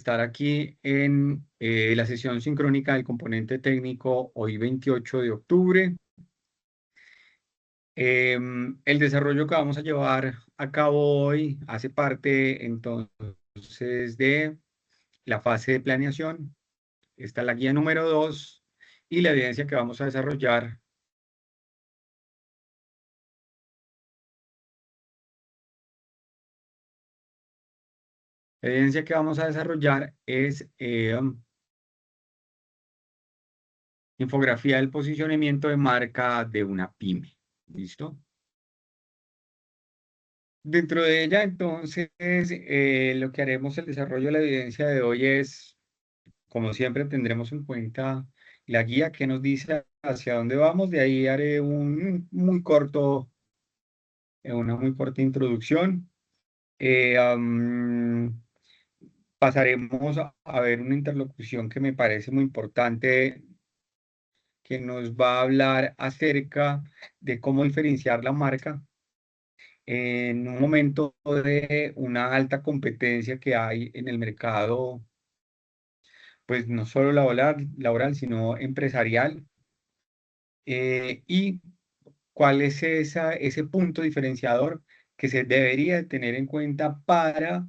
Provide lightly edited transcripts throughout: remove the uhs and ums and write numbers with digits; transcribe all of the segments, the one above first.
estar aquí en la sesión sincrónica del componente técnico hoy 28 de octubre. El desarrollo que vamos a llevar a cabo hoy hace parte entonces de la fase de planeación. Esta es la guía número 2 y la evidencia que vamos a desarrollar. La evidencia que vamos a desarrollar es infografía del posicionamiento de marca de una pyme. ¿Listo? Dentro de ella, entonces, lo que haremos el desarrollo de la evidencia de hoy es, como siempre, tendremos en cuenta la guía que nos dice hacia dónde vamos. De ahí haré una muy corta introducción. Eh, am, Pasaremos a ver una interlocución que me parece muy importante, que nos va a hablar acerca de cómo diferenciar la marca en un momento de una alta competencia que hay en el mercado, pues no solo laboral, sino empresarial, y cuál es ese punto diferenciador que se debería de tener en cuenta para,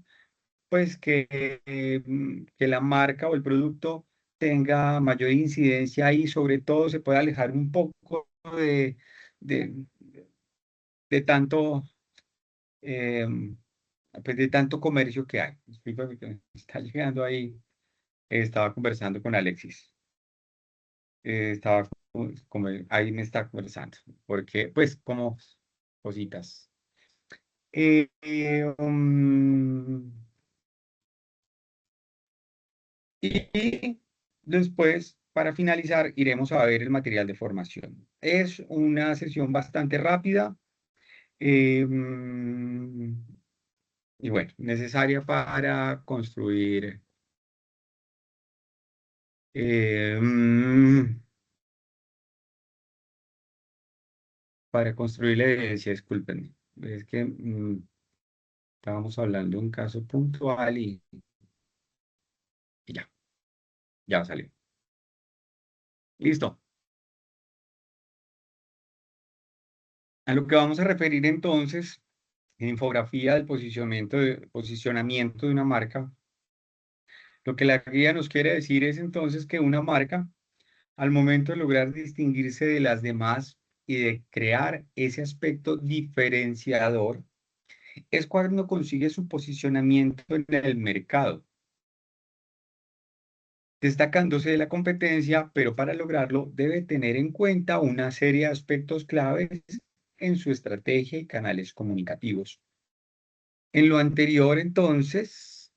pues, que la marca o el producto tenga mayor incidencia y sobre todo se pueda alejar un poco de, de tanto eh, pues de tanto comercio que hay. Discúlpame que me está llegando ahí. Estaba conversando con Alexis. Estaba ahí me está conversando. Porque, pues, como cositas. Eh, eh, um, y después, para finalizar, iremos a ver el material de formación. Es una sesión bastante rápida. Y bueno, necesaria eh, mm, para construir la evidencia, discúlpenme. Es que estábamos hablando de un caso puntual y ya salió. Listo. A lo que vamos a referir entonces, en infografía del posicionamiento de una marca, lo que la guía nos quiere decir es entonces que una marca, al momento de lograr distinguirse de las demás y de crear ese aspecto diferenciador, es cuando consigue su posicionamiento en el mercado, destacándose de la competencia, pero para lograrlo debe tener en cuenta una serie de aspectos claves en su estrategia y canales comunicativos. En lo anterior, entonces,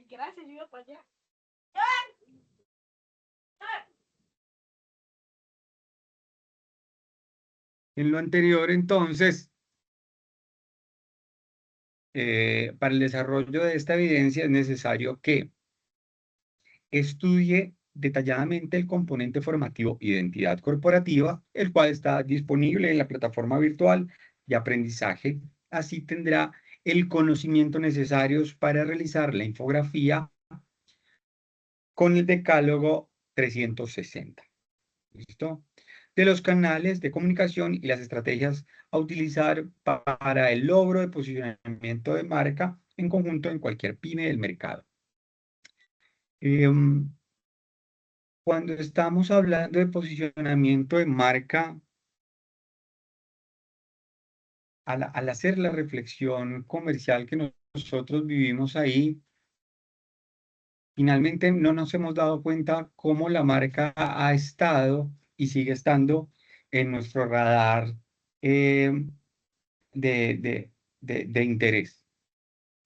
Gracias, yo iba para allá. en lo anterior, entonces, para el desarrollo de esta evidencia es necesario que estudie detalladamente el componente formativo Identidad Corporativa, el cual está disponible en la plataforma virtual de aprendizaje. Así tendrá el conocimiento necesario para realizar la infografía con el decálogo 360. ¿Listo? De los canales de comunicación y las estrategias a utilizar para el logro de posicionamiento de marca en conjunto en cualquier pyme del mercado. Cuando estamos hablando de posicionamiento de marca, al hacer la reflexión comercial que nosotros vivimos ahí, finalmente no nos hemos dado cuenta cómo la marca ha estado y sigue estando en nuestro radar eh, de, de, de interés.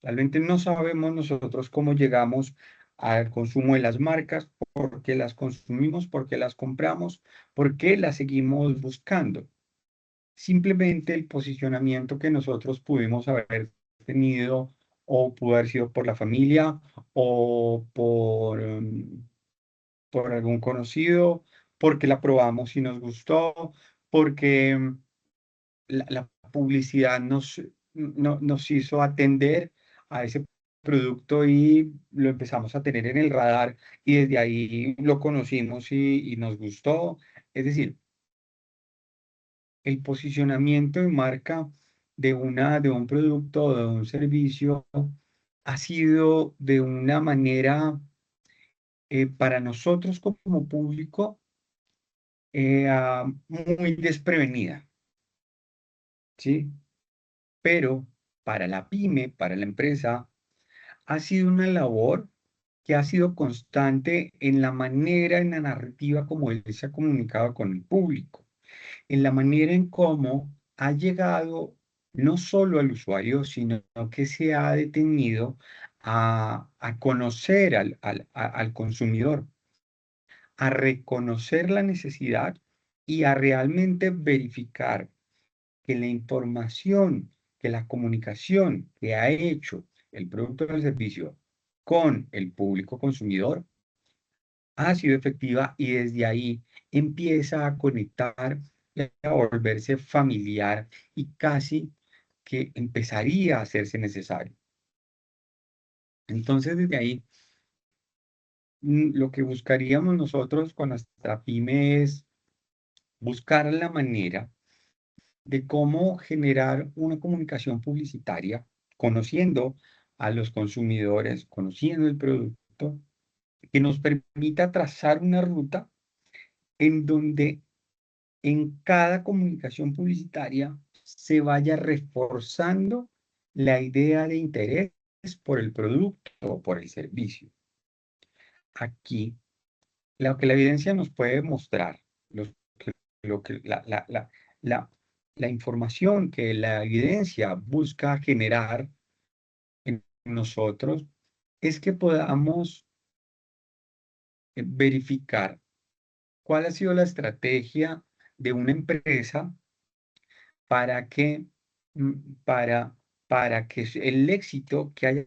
Realmente no sabemos nosotros cómo llegamos al consumo de las marcas, por qué las consumimos, por qué las compramos, por qué las seguimos buscando. Simplemente el posicionamiento que nosotros pudimos haber tenido o pudo haber sido por la familia o por algún conocido, porque la probamos y nos gustó, porque la publicidad nos hizo atender a ese producto y lo empezamos a tener en el radar y desde ahí lo conocimos y nos gustó. Es decir, el posicionamiento de marca de un producto o de un servicio ha sido de una manera para nosotros como público muy desprevenida, ¿sí? Pero para la pyme, para la empresa, ha sido una labor que ha sido constante en la manera, en la narrativa como él se ha comunicado con el público, en la manera en cómo ha llegado no solo al usuario, sino que se ha detenido a conocer al consumidor, a reconocer la necesidad y a realmente verificar que la información, que la comunicación que ha hecho el producto o el servicio con el público consumidor ha sido efectiva y desde ahí empieza a conectar y a volverse familiar y casi que empezaría a hacerse necesario. Entonces, desde ahí, lo que buscaríamos nosotros con nuestra pyme es buscar la manera de cómo generar una comunicación publicitaria, conociendo a los consumidores, conociendo el producto, que nos permita trazar una ruta en donde en cada comunicación publicitaria se vaya reforzando la idea de interés por el producto o por el servicio. Aquí, lo que la evidencia nos puede mostrar, lo que, lo que la, la información que la evidencia busca generar en nosotros es que podamos verificar cuál ha sido la estrategia de una empresa para que, para, para que el éxito que haya,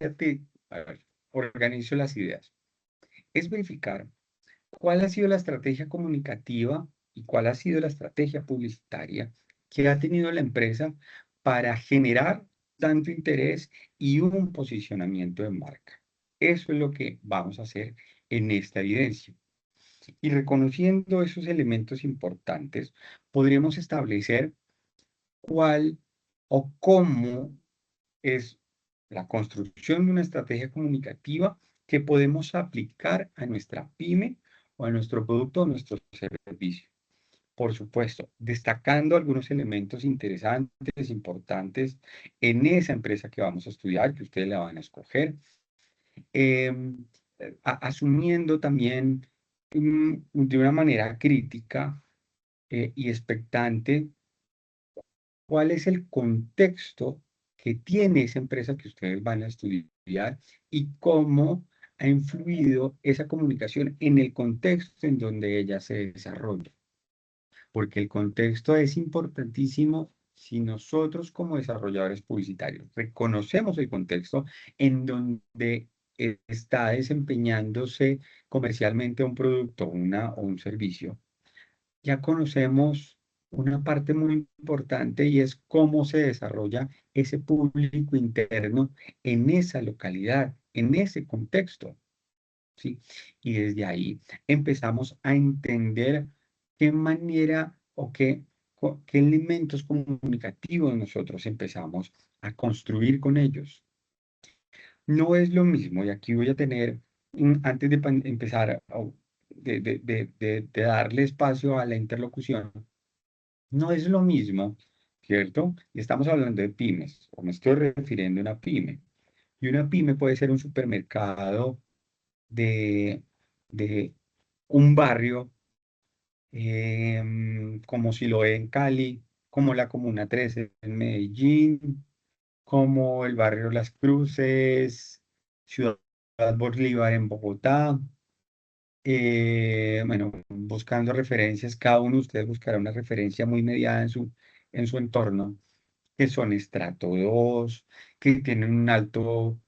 a ver, organizo las ideas, es verificar cuál ha sido la estrategia comunicativa y cuál ha sido la estrategia publicitaria que ha tenido la empresa para generar tanto interés y un posicionamiento de marca. Eso es lo que vamos a hacer en esta evidencia. Y reconociendo esos elementos importantes, podríamos establecer cuál o cómo es la construcción de una estrategia comunicativa que podemos aplicar a nuestra pyme o a nuestro producto o nuestro servicio. Por supuesto, destacando algunos elementos interesantes, importantes en esa empresa que vamos a estudiar, que ustedes la van a escoger, em, asumiendo también de una manera crítica y expectante cuál es el contexto que tiene esa empresa que ustedes van a estudiar y cómo ha influido esa comunicación en el contexto en donde ella se desarrolla. Porque el contexto es importantísimo si nosotros como desarrolladores publicitarios reconocemos el contexto en donde está desempeñándose comercialmente un producto o un servicio, ya conocemos una parte muy importante y es cómo se desarrolla ese público interno en esa localidad, en ese contexto, ¿sí? Y desde ahí empezamos a entender qué manera o qué elementos comunicativos nosotros empezamos a construir con ellos. No es lo mismo, y aquí voy a tener, antes de empezar, de darle espacio a la interlocución, no es lo mismo, ¿cierto? Y estamos hablando de pymes, o me estoy refiriendo a una pyme. Y una pyme puede ser un supermercado de, de un barrio, como Siloé en Cali, como la Comuna 13 en Medellín, como el barrio Las Cruces, Ciudad Bolívar en Bogotá. Bueno, buscando referencias, cada uno de ustedes buscará una referencia muy mediada en su entorno, que son estrato 2 que tienen un alto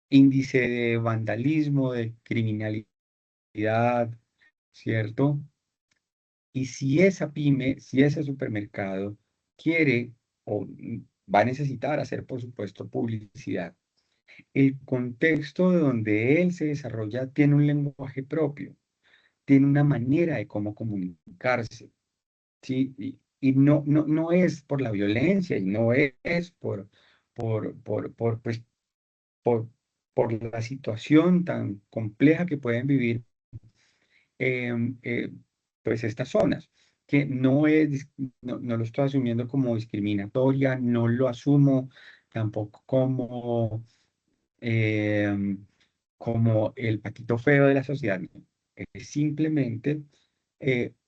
índice de vandalismo, de criminalidad, ¿cierto? Y si esa pyme, si ese supermercado quiere o va a necesitar hacer, por supuesto, publicidad, el contexto de donde él se desarrolla tiene un lenguaje propio, tiene una manera de cómo comunicarse, ¿sí? Y no es por la violencia y no es pues, por, por la situación tan compleja que pueden vivir em, eh, pues estas zonas, que no lo estoy asumiendo como discriminatoria, no lo asumo tampoco em, como el patito feo de la sociedad, no. Es simplemente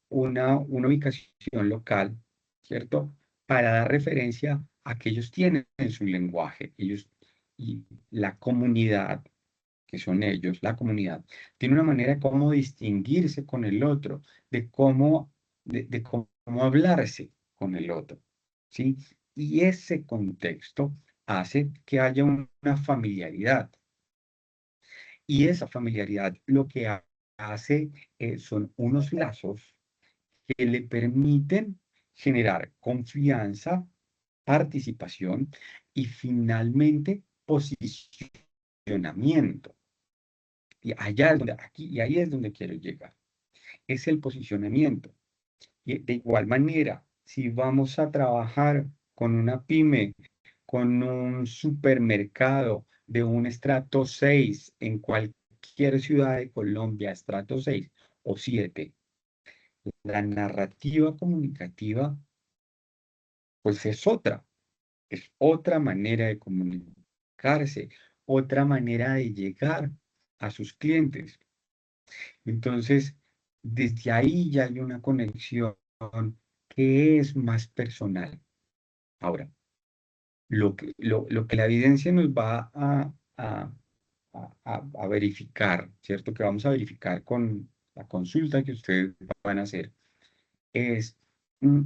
una ubicación local, ¿cierto? Para dar referencia a que ellos tienen en su lenguaje, ellos y la comunidad que son ellos, la comunidad, tiene una manera de cómo distinguirse con el otro, de cómo hablarse con el otro, ¿sí? Y ese contexto hace que haya una familiaridad. Y esa familiaridad lo que hace son unos lazos que le permiten generar confianza, participación y finalmente posicionamiento. Y ahí es donde quiero llegar. Es el posicionamiento. Y de igual manera, si vamos a trabajar con una pyme, con un supermercado de un estrato 6 en cualquier ciudad de Colombia, estrato 6 o 7, la narrativa comunicativa, pues es otra manera de comunicarse, otra manera de llegar a sus clientes. Entonces, desde ahí ya hay una conexión que es más personal. Ahora, lo que la evidencia nos va a verificar, ¿cierto? Que vamos a verificar con la consulta que ustedes van a hacer, es mm,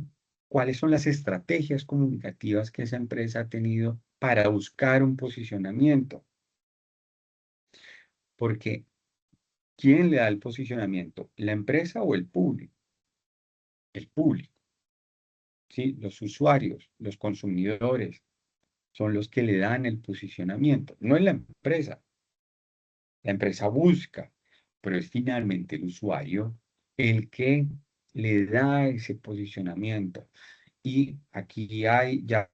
cuáles son las estrategias comunicativas que esa empresa ha tenido para buscar un posicionamiento. Porque, ¿quién le da el posicionamiento? ¿La empresa o el público? El público. ¿Sí? Los usuarios, los consumidores, son los que le dan el posicionamiento, no es la empresa. La empresa busca, pero es finalmente el usuario el que le da ese posicionamiento. Y aquí ya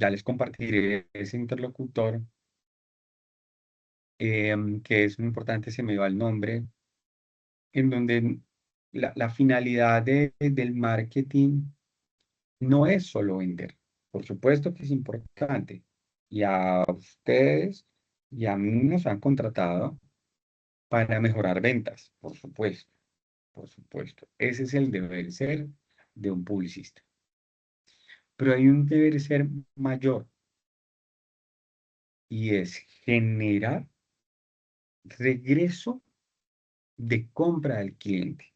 les compartiré ese interlocutor, que es muy importante, se me va el nombre, en donde la finalidad del marketing no es solo vender. Por supuesto que es importante. Y a ustedes y a mí nos han contratado para mejorar ventas, por supuesto, por supuesto. Ese es el deber ser de un publicista. Pero hay un deber ser mayor y es generar regreso de compra al cliente.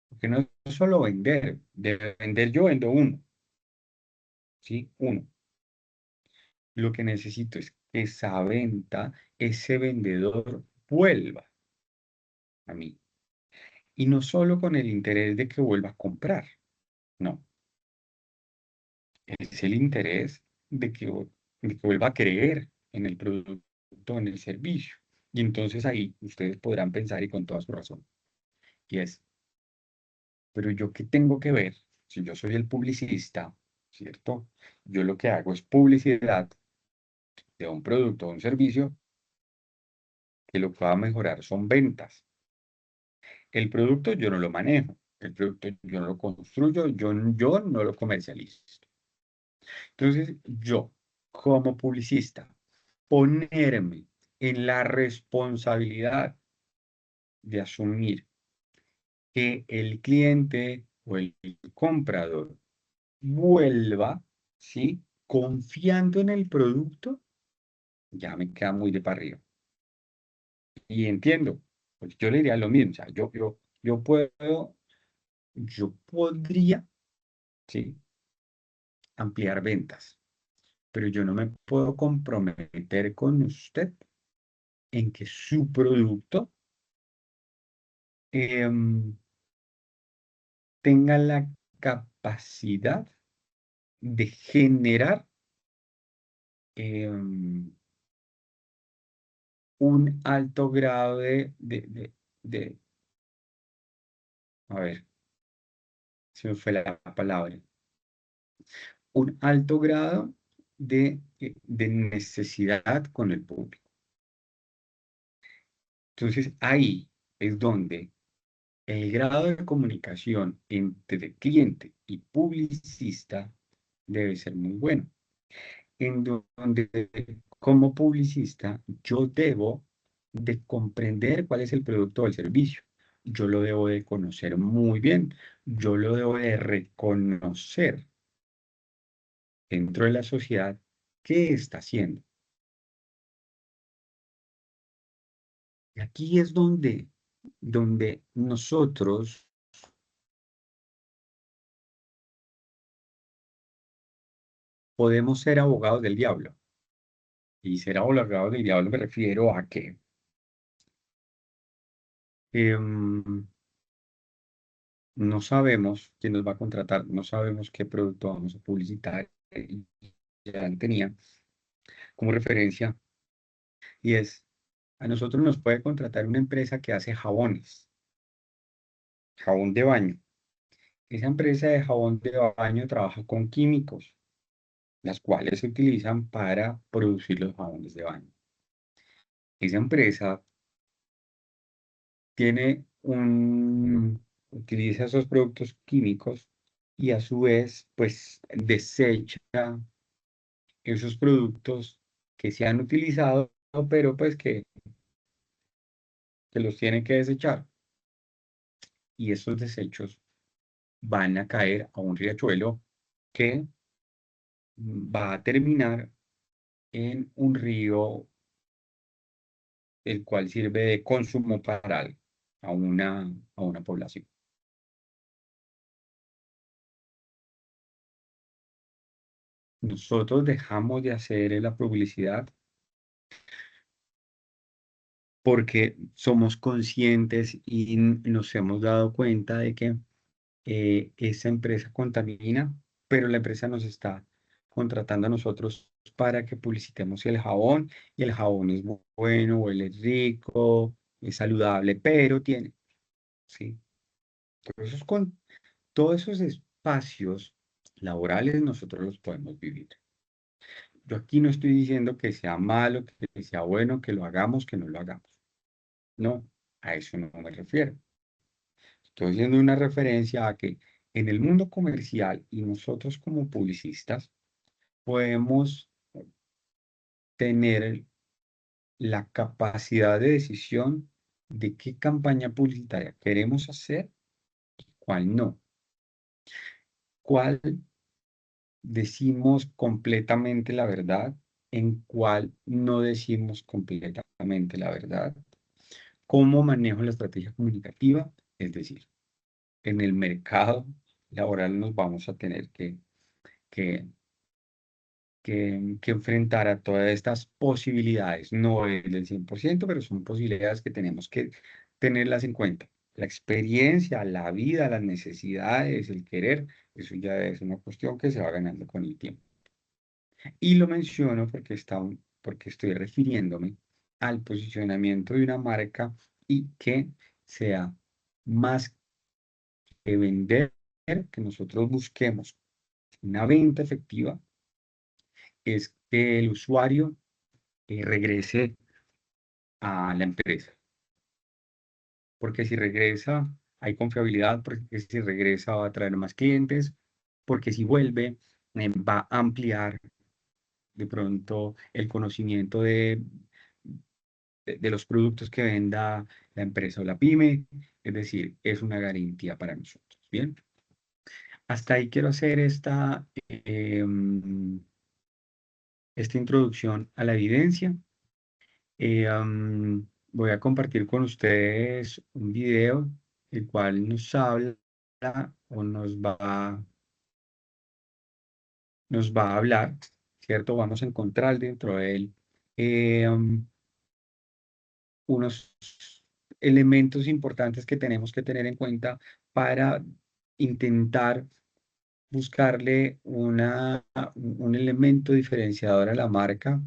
Porque no es solo vender, de vender yo vendo uno, ¿sí? Uno. Lo que necesito es que esa venta, ese vendedor vuelva a mí. Y no solo con el interés de que vuelva a comprar, no. Es el interés de que vuelva a creer en el producto, en el servicio. Y entonces ahí ustedes podrán pensar y con toda su razón. Y es, pero yo qué tengo que ver si yo soy el publicista, ¿cierto? Yo lo que hago es publicidad de un producto o un servicio que lo que va a mejorar son ventas. El producto yo no lo manejo, el producto yo no lo construyo, yo no lo comercializo. Entonces, yo, como publicista, ponerme en la responsabilidad de asumir que el cliente o el comprador vuelva, ¿sí? Confiando en el producto, ya me queda muy de para arriba. Y entiendo, pues yo le diría lo mismo, o sea, yo podría, ¿sí? Ampliar ventas, pero yo no me puedo comprometer con usted en que su producto em, tenga la capacidad de generar em, un alto grado de- a ver, se me fue la palabra, un alto grado de necesidad con el público. Entonces, ahí es donde el grado de comunicación entre cliente y publicista debe ser muy bueno, en donde como publicista yo debo de comprender cuál es el producto o el servicio. Yo lo debo de conocer muy bien, yo lo debo de reconocer dentro de la sociedad qué está haciendo. Y aquí es donde nosotros podemos ser abogados del diablo. Y ser abogados del diablo me refiero a que em, no sabemos quién nos va a contratar, no sabemos qué producto vamos a publicitar. Y ya tenía como referencia, y es, a nosotros nos puede contratar una empresa que hace jabones, jabón de baño. Esa empresa de jabón de baño trabaja con químicos, las cuales se utilizan para producir los jabones de baño. Esa empresa utiliza esos productos químicos y a su vez, pues desecha esos productos que se han utilizado, pero pues que los tiene que desechar. Y esos desechos van a caer a un riachuelo que va a terminar en un río, el cual sirve de consumo para a una población. Nosotros dejamos de hacer la publicidad porque somos conscientes y nos hemos dado cuenta de que esa empresa contamina, pero la empresa nos está contratando a nosotros para que publicitemos el jabón y el jabón es bueno, huele rico, es saludable, pero tiene, ¿sí? Todos esos espacios laborales nosotros los podemos vivir. Yo aquí no estoy diciendo que sea malo, que sea bueno, que lo hagamos, que no lo hagamos. No, a eso no me refiero. Estoy haciendo una referencia a que en el mundo comercial y nosotros como publicistas podemos tener la capacidad de decisión de qué campaña publicitaria queremos hacer, cuál no, cuál decimos completamente la verdad, en cuál no decimos completamente la verdad, cómo manejo la estrategia comunicativa, es decir, en el mercado laboral nos vamos a tener que, que enfrentar a todas estas posibilidades. No es del 100%, pero son posibilidades que tenemos que tenerlas en cuenta. La experiencia, la vida, las necesidades, el querer, eso ya es una cuestión que se va ganando con el tiempo. Y lo menciono porque estoy refiriéndome al posicionamiento de una marca y que sea más que vender, que nosotros busquemos una venta efectiva, es que el usuario regrese a la empresa. Porque si regresa, hay confiabilidad, porque si regresa va a traer más clientes, porque si vuelve, va a ampliar de pronto el conocimiento de los productos que venda la empresa o la pyme. Es decir, es una garantía para nosotros. Bien, hasta ahí quiero hacer esta introducción a la evidencia. Voy a compartir con ustedes un video el cual nos habla o nos va a hablar, ¿cierto? Vamos a encontrar dentro de él eh, um, unos elementos importantes que tenemos que tener en cuenta para intentar buscarle un elemento diferenciador a la marca.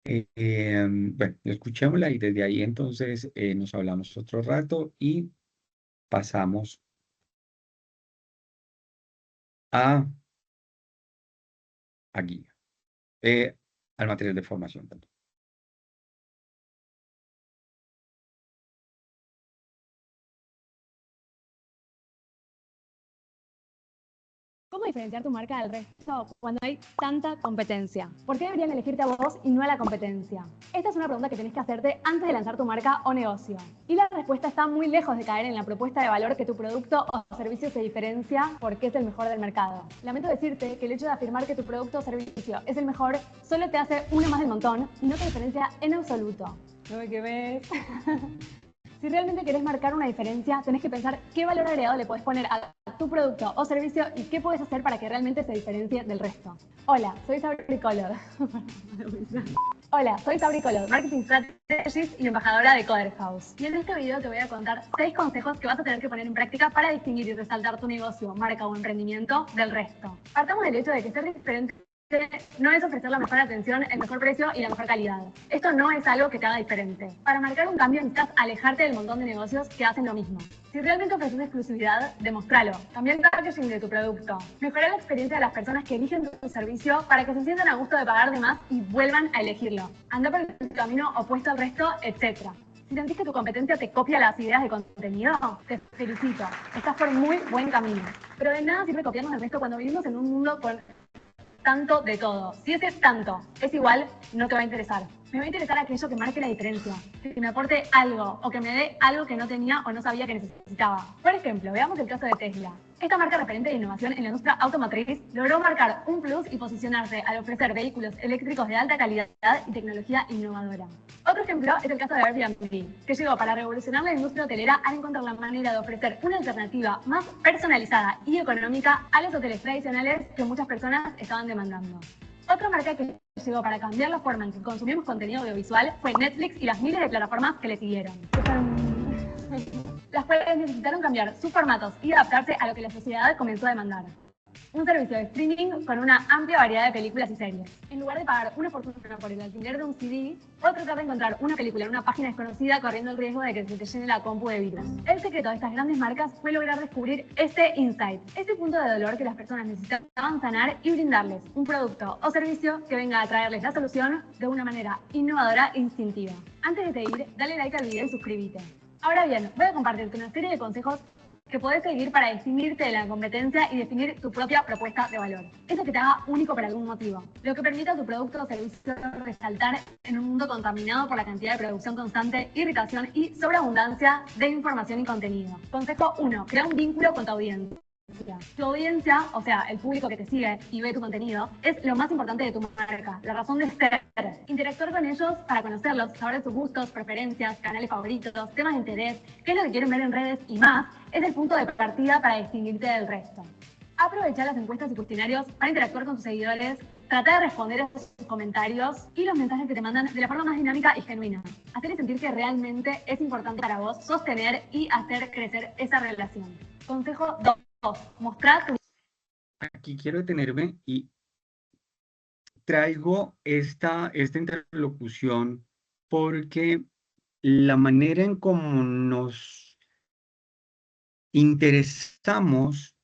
Bueno, escuchémosla y desde ahí entonces nos hablamos otro rato y pasamos a, a guía, al material de formación. Perdón. ¿Cómo diferenciar tu marca del resto cuando hay tanta competencia? ¿Por qué deberían elegirte a vos y no a la competencia? Esta es una pregunta que tenés que hacerte antes de lanzar tu marca o negocio. Y la respuesta está muy lejos de caer en la propuesta de valor que tu producto o servicio se diferencia porque es el mejor del mercado. Lamento decirte que el hecho de afirmar que tu producto o servicio es el mejor solo te hace uno más del montón y no te diferencia en absoluto. No me quemes. Si realmente querés marcar una diferencia, tenés que pensar qué valor agregado le podés poner a tu producto o servicio y qué puedes hacer para que realmente se diferencie del resto. Hola, soy Sabri Color. Hola, soy Sabri Color, Marketing Strategist y embajadora de Coder House. Y en este video te voy a contar 6 consejos que vas a tener que poner en práctica para distinguir y resaltar tu negocio, marca o emprendimiento del resto. Partamos del hecho de que ser diferente no es ofrecer la mejor atención, el mejor precio y la mejor calidad. Esto no es algo que te haga diferente. Para marcar un cambio necesitas alejarte del montón de negocios que hacen lo mismo. Si realmente ofreces exclusividad, demostralo. Cambia el packaging de tu producto. Mejora la experiencia de las personas que eligen tu servicio para que se sientan a gusto de pagar de más y vuelvan a elegirlo. Anda por el camino opuesto al resto, etc. Si sentís que tu competencia te copia las ideas de contenido, te felicito. Estás por muy buen camino. Pero de nada sirve copiarnos el resto cuando vivimos en un mundo con tanto de todo. Si ese tanto es igual, no te va a interesar. Me va a interesar aquello que marque la diferencia, que me aporte algo o que me dé algo que no tenía o no sabía que necesitaba. Por ejemplo, veamos el caso de Tesla. Esta marca referente de innovación en la industria automotriz logró marcar un plus y posicionarse al ofrecer vehículos eléctricos de alta calidad y tecnología innovadora. Otro ejemplo es el caso de Airbnb, que llegó para revolucionar la industria hotelera al encontrar la manera de ofrecer una alternativa más personalizada y económica a los hoteles tradicionales que muchas personas estaban demandando. Otra marca que llegó para cambiar la forma en que consumimos contenido audiovisual fue Netflix y las miles de plataformas que le siguieron. Las cuales necesitaron cambiar sus formatos y adaptarse a lo que la sociedad comenzó a demandar. Un servicio de streaming con una amplia variedad de películas y series. En lugar de pagar una fortuna por el alquiler de un CD, o tratar de encontrar una película en una página desconocida corriendo el riesgo de que se te llene la compu de virus. El secreto de estas grandes marcas fue lograr descubrir este insight, ese punto de dolor que las personas necesitaban sanar y brindarles un producto o servicio que venga a traerles la solución de una manera innovadora e instintiva. Antes de seguir, dale like al video y suscríbete. Ahora bien, voy a compartirte una serie de consejos que podés seguir para distinguirte de la competencia y definir tu propia propuesta de valor. Eso que te haga único por algún motivo. Lo que permita a tu producto o servicio resaltar en un mundo contaminado por la cantidad de producción constante, irritación y sobreabundancia de información y contenido. Consejo 1. Crea un vínculo con tu audiencia. Tu audiencia, o sea, el público que te sigue y ve tu contenido, es lo más importante de tu marca, la razón de ser. Interactuar con ellos para conocerlos, saber de sus gustos, preferencias, canales favoritos, temas de interés, qué es lo que quieren ver en redes y más, es el punto de partida para distinguirte del resto. Aprovecha las encuestas y cuestionarios para interactuar con tus seguidores, trata de responder a sus comentarios y los mensajes que te mandan de la forma más dinámica y genuina. Hacerles sentir que realmente es importante para vos sostener y hacer crecer esa relación. Consejo 2. Mostrar tu... Aquí quiero detenerme y traigo esta interlocución porque la manera en cómo nos interesamos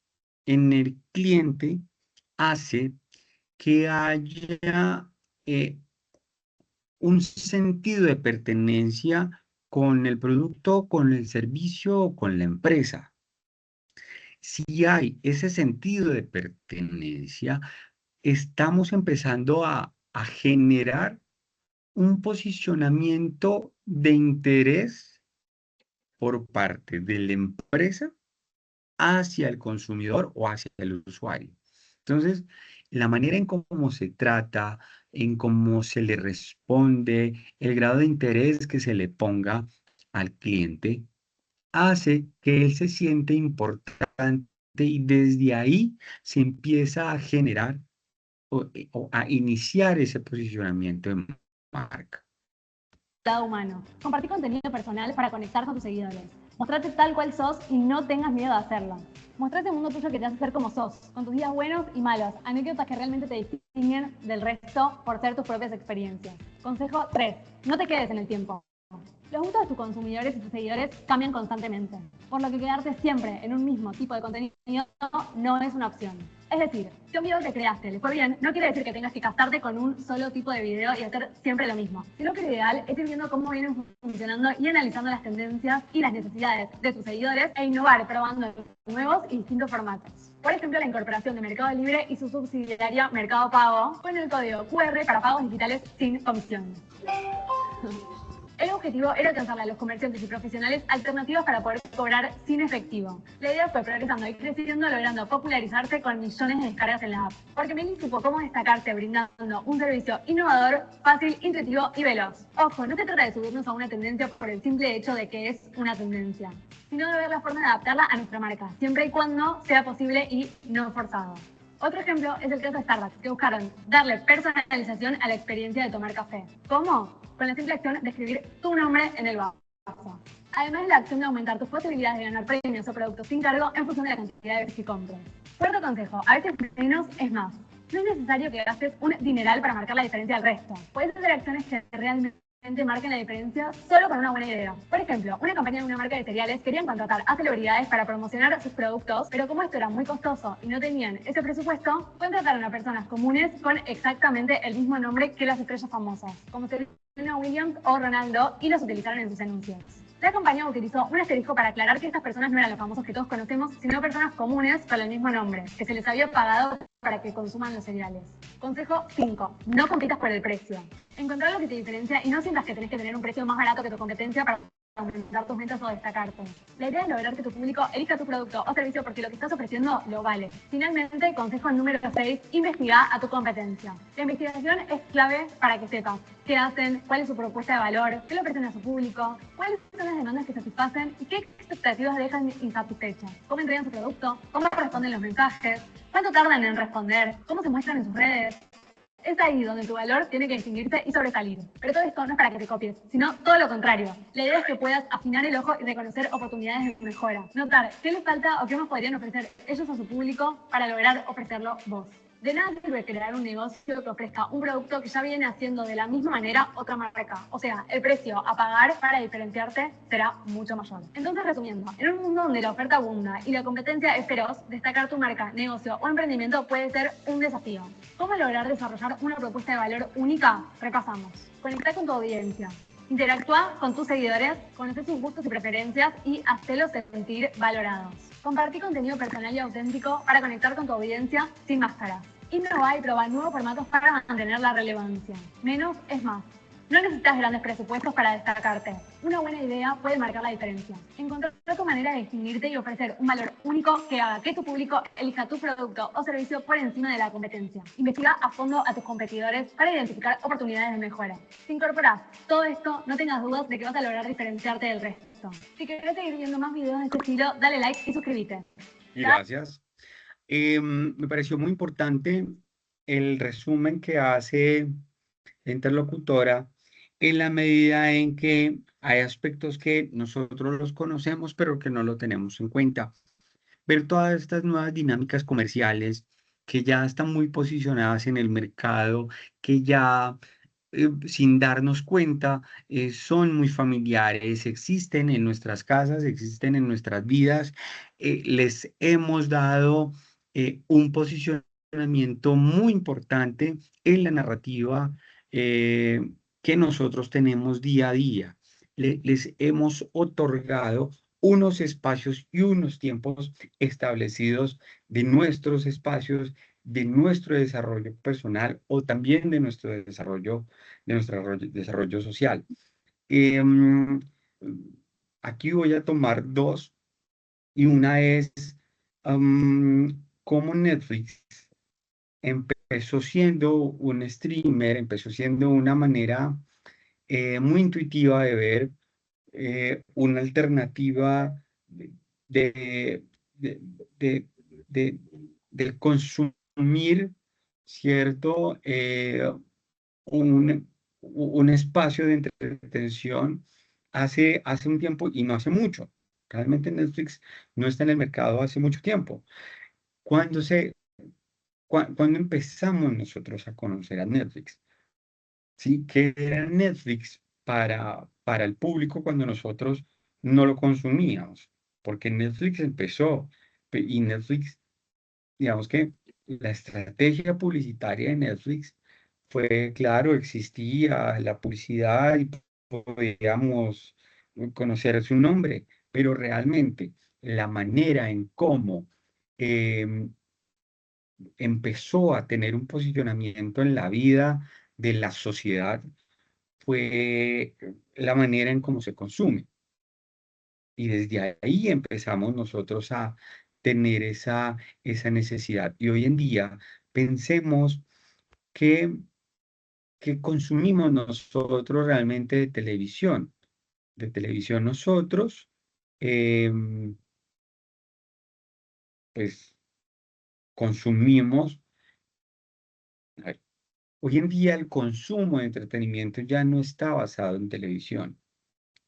en el cliente hace que haya un sentido de pertenencia con el producto, con el servicio o con la empresa. Si hay ese sentido de pertenencia, estamos empezando a generar un posicionamiento de interés por parte de la empresa hacia el consumidor o hacia el usuario. Entonces, la manera en cómo se trata, en cómo se le responde, el grado de interés que se le ponga al cliente, hace que él se siente importante y desde ahí se empieza a generar o a iniciar ese posicionamiento de marca. lado humano. Compartí contenido personal para conectar con tus seguidores. Mostrate tal cual sos y no tengas miedo de hacerlo. Mostrate el mundo tuyo que te hace ser como sos, con tus días buenos y malos, anécdotas que realmente te distinguen del resto por ser tus propias experiencias. Consejo 3. No te quedes en el tiempo. Los gustos de tus consumidores y tus seguidores cambian constantemente, por lo que quedarte siempre en un mismo tipo de contenido no es una opción. Es decir, si un video que creaste le fue bien, no quiere decir que tengas que casarte con un solo tipo de video y hacer siempre lo mismo, sino que lo ideal es ir viendo cómo vienen funcionando y analizando las tendencias y las necesidades de tus seguidores e innovar probando nuevos y distintos formatos. Por ejemplo, la incorporación de Mercado Libre y su subsidiaria Mercado Pago con el código QR para pagos digitales sin comisión. El objetivo era alcanzarle a los comerciantes y profesionales alternativas para poder cobrar sin efectivo. La idea fue progresando y creciendo, logrando popularizarse con millones de descargas en la app. Porque Meli supo cómo destacarte brindando un servicio innovador, fácil, intuitivo y veloz. Ojo, no se trata de subirnos a una tendencia por el simple hecho de que es una tendencia, sino de ver la forma de adaptarla a nuestra marca, siempre y cuando sea posible y no forzado. Otro ejemplo es el caso de Starbucks, que buscaron darle personalización a la experiencia de tomar café. ¿Cómo? Con la simple acción de escribir tu nombre en el vaso. Además de la acción de aumentar tus posibilidades de ganar premios o productos sin cargo en función de la cantidad de veces que compres. Cuarto consejo, a veces menos es más. No es necesario que gastes un dineral para marcar la diferencia al resto. Puedes hacer acciones que realmente marquen la diferencia solo con una buena idea. Por ejemplo, una campaña de una marca de cereales querían contratar a celebridades para promocionar sus productos, pero como esto era muy costoso y no tenían ese presupuesto, contrataron a personas comunes con exactamente el mismo nombre que las estrellas famosas, como Serena Williams o Ronaldo, y los utilizaron en sus anuncios. La compañía utilizó un asterisco para aclarar que estas personas no eran los famosos que todos conocemos, sino personas comunes con el mismo nombre, que se les había pagado para que consuman los cereales. Consejo 5. No compitas por el precio. Encontrar lo que te diferencia y no sientas que tenés que tener un precio más barato que tu competencia para aumentar tus ventas o destacarte. La idea es lograr que tu público elija tu producto o servicio porque lo que estás ofreciendo lo vale. Finalmente, consejo número 6, investiga a tu competencia. La investigación es clave para que sepas qué hacen, cuál es su propuesta de valor, qué le ofrecen a su público, cuáles son las demandas que satisfacen y qué expectativas dejan insatisfechas, cómo entregan su producto, cómo responden los mensajes, cuánto tardan en responder, cómo se muestran en sus redes. Es ahí donde tu valor tiene que distinguirse y sobresalir. Pero todo esto no es para que te copies, sino todo lo contrario. La idea es que puedas afinar el ojo y reconocer oportunidades de mejora. Notar qué les falta o qué más podrían ofrecer ellos a su público para lograr ofrecerlo vos. De nada sirve crear un negocio que ofrezca un producto que ya viene haciendo de la misma manera otra marca. O sea, el precio a pagar para diferenciarte será mucho mayor. Entonces, resumiendo, en un mundo donde la oferta abunda y la competencia es feroz, destacar tu marca, negocio o emprendimiento puede ser un desafío. ¿Cómo lograr desarrollar una propuesta de valor única? Repasamos. Conectar con tu audiencia. Interactúa con tus seguidores, conocer sus gustos y preferencias y hacerlos sentir valorados. Compartir contenido personal y auténtico para conectar con tu audiencia sin máscaras. Innova y probar nuevos formatos para mantener la relevancia. Menos es más. No necesitas grandes presupuestos para destacarte. Una buena idea puede marcar la diferencia. Encontrar tu manera de distinguirte y ofrecer un valor único que haga que tu público elija tu producto o servicio por encima de la competencia. Investiga a fondo a tus competidores para identificar oportunidades de mejora. Si incorporas todo esto, no tengas dudas de que vas a lograr diferenciarte del resto. Si querés seguir viendo más videos de este estilo, dale like y suscríbete. Gracias. Me pareció muy importante el resumen que hace la interlocutora en la medida en que hay aspectos que nosotros los conocemos, pero que no lo tenemos en cuenta. Ver todas estas nuevas dinámicas comerciales que ya están muy posicionadas en el mercado, que ya sin darnos cuenta son muy familiares, existen en nuestras casas, existen en nuestras vidas, les hemos dado un posicionamiento muy importante en la narrativa que nosotros tenemos día a día. Les hemos otorgado unos espacios y unos tiempos establecidos de nuestros espacios, de nuestro desarrollo personal o también de nuestro desarrollo social. Em, Aquí voy a tomar dos y una es cómo Netflix empezó siendo un streamer, empezó siendo una manera muy intuitiva de ver una alternativa de, de, de, de- de consumir, ¿cierto? Un, un espacio de entretención hace un tiempo y no hace mucho. Realmente Netflix no está en el mercado hace mucho tiempo. Cuando cuando empezamos nosotros a conocer a Netflix, ¿sí? ¿Qué era Netflix para el público cuando nosotros no lo consumíamos? Porque Netflix empezó y Netflix, digamos que la estrategia publicitaria de Netflix fue, claro, existía la publicidad y podíamos conocer su nombre, pero realmente la manera en cómo em, empezó a tener un posicionamiento en la vida de la sociedad fue la manera en cómo se consume. Y desde ahí empezamos nosotros a tener esa necesidad. Y hoy en día pensemos que, que consumimos nosotros realmente de televisión. De televisión nosotros, em, pues consumimos. A ver, hoy en día el consumo de entretenimiento ya no está basado en televisión.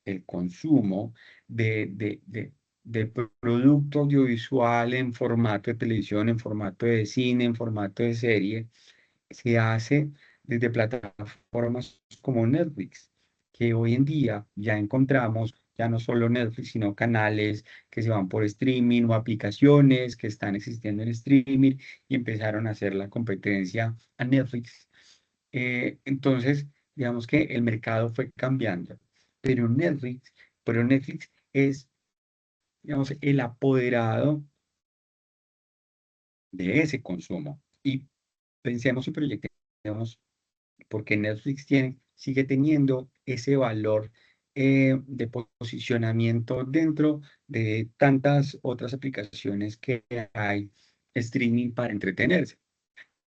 El consumo de producto audiovisual en formato de televisión, en formato de cine, en formato de serie, se hace desde plataformas como Netflix, que hoy en día ya encontramos ya no solo Netflix, sino canales que se van por streaming o aplicaciones que están existiendo en streaming y empezaron a hacer la competencia a Netflix. Entonces, digamos que el mercado fue cambiando, pero Netflix, pero Netflix es, digamos, el apoderado de ese consumo. Y pensemos y proyectemos porque Netflix sigue teniendo ese valor de posicionamiento dentro de tantas otras aplicaciones que hay streaming para entretenerse.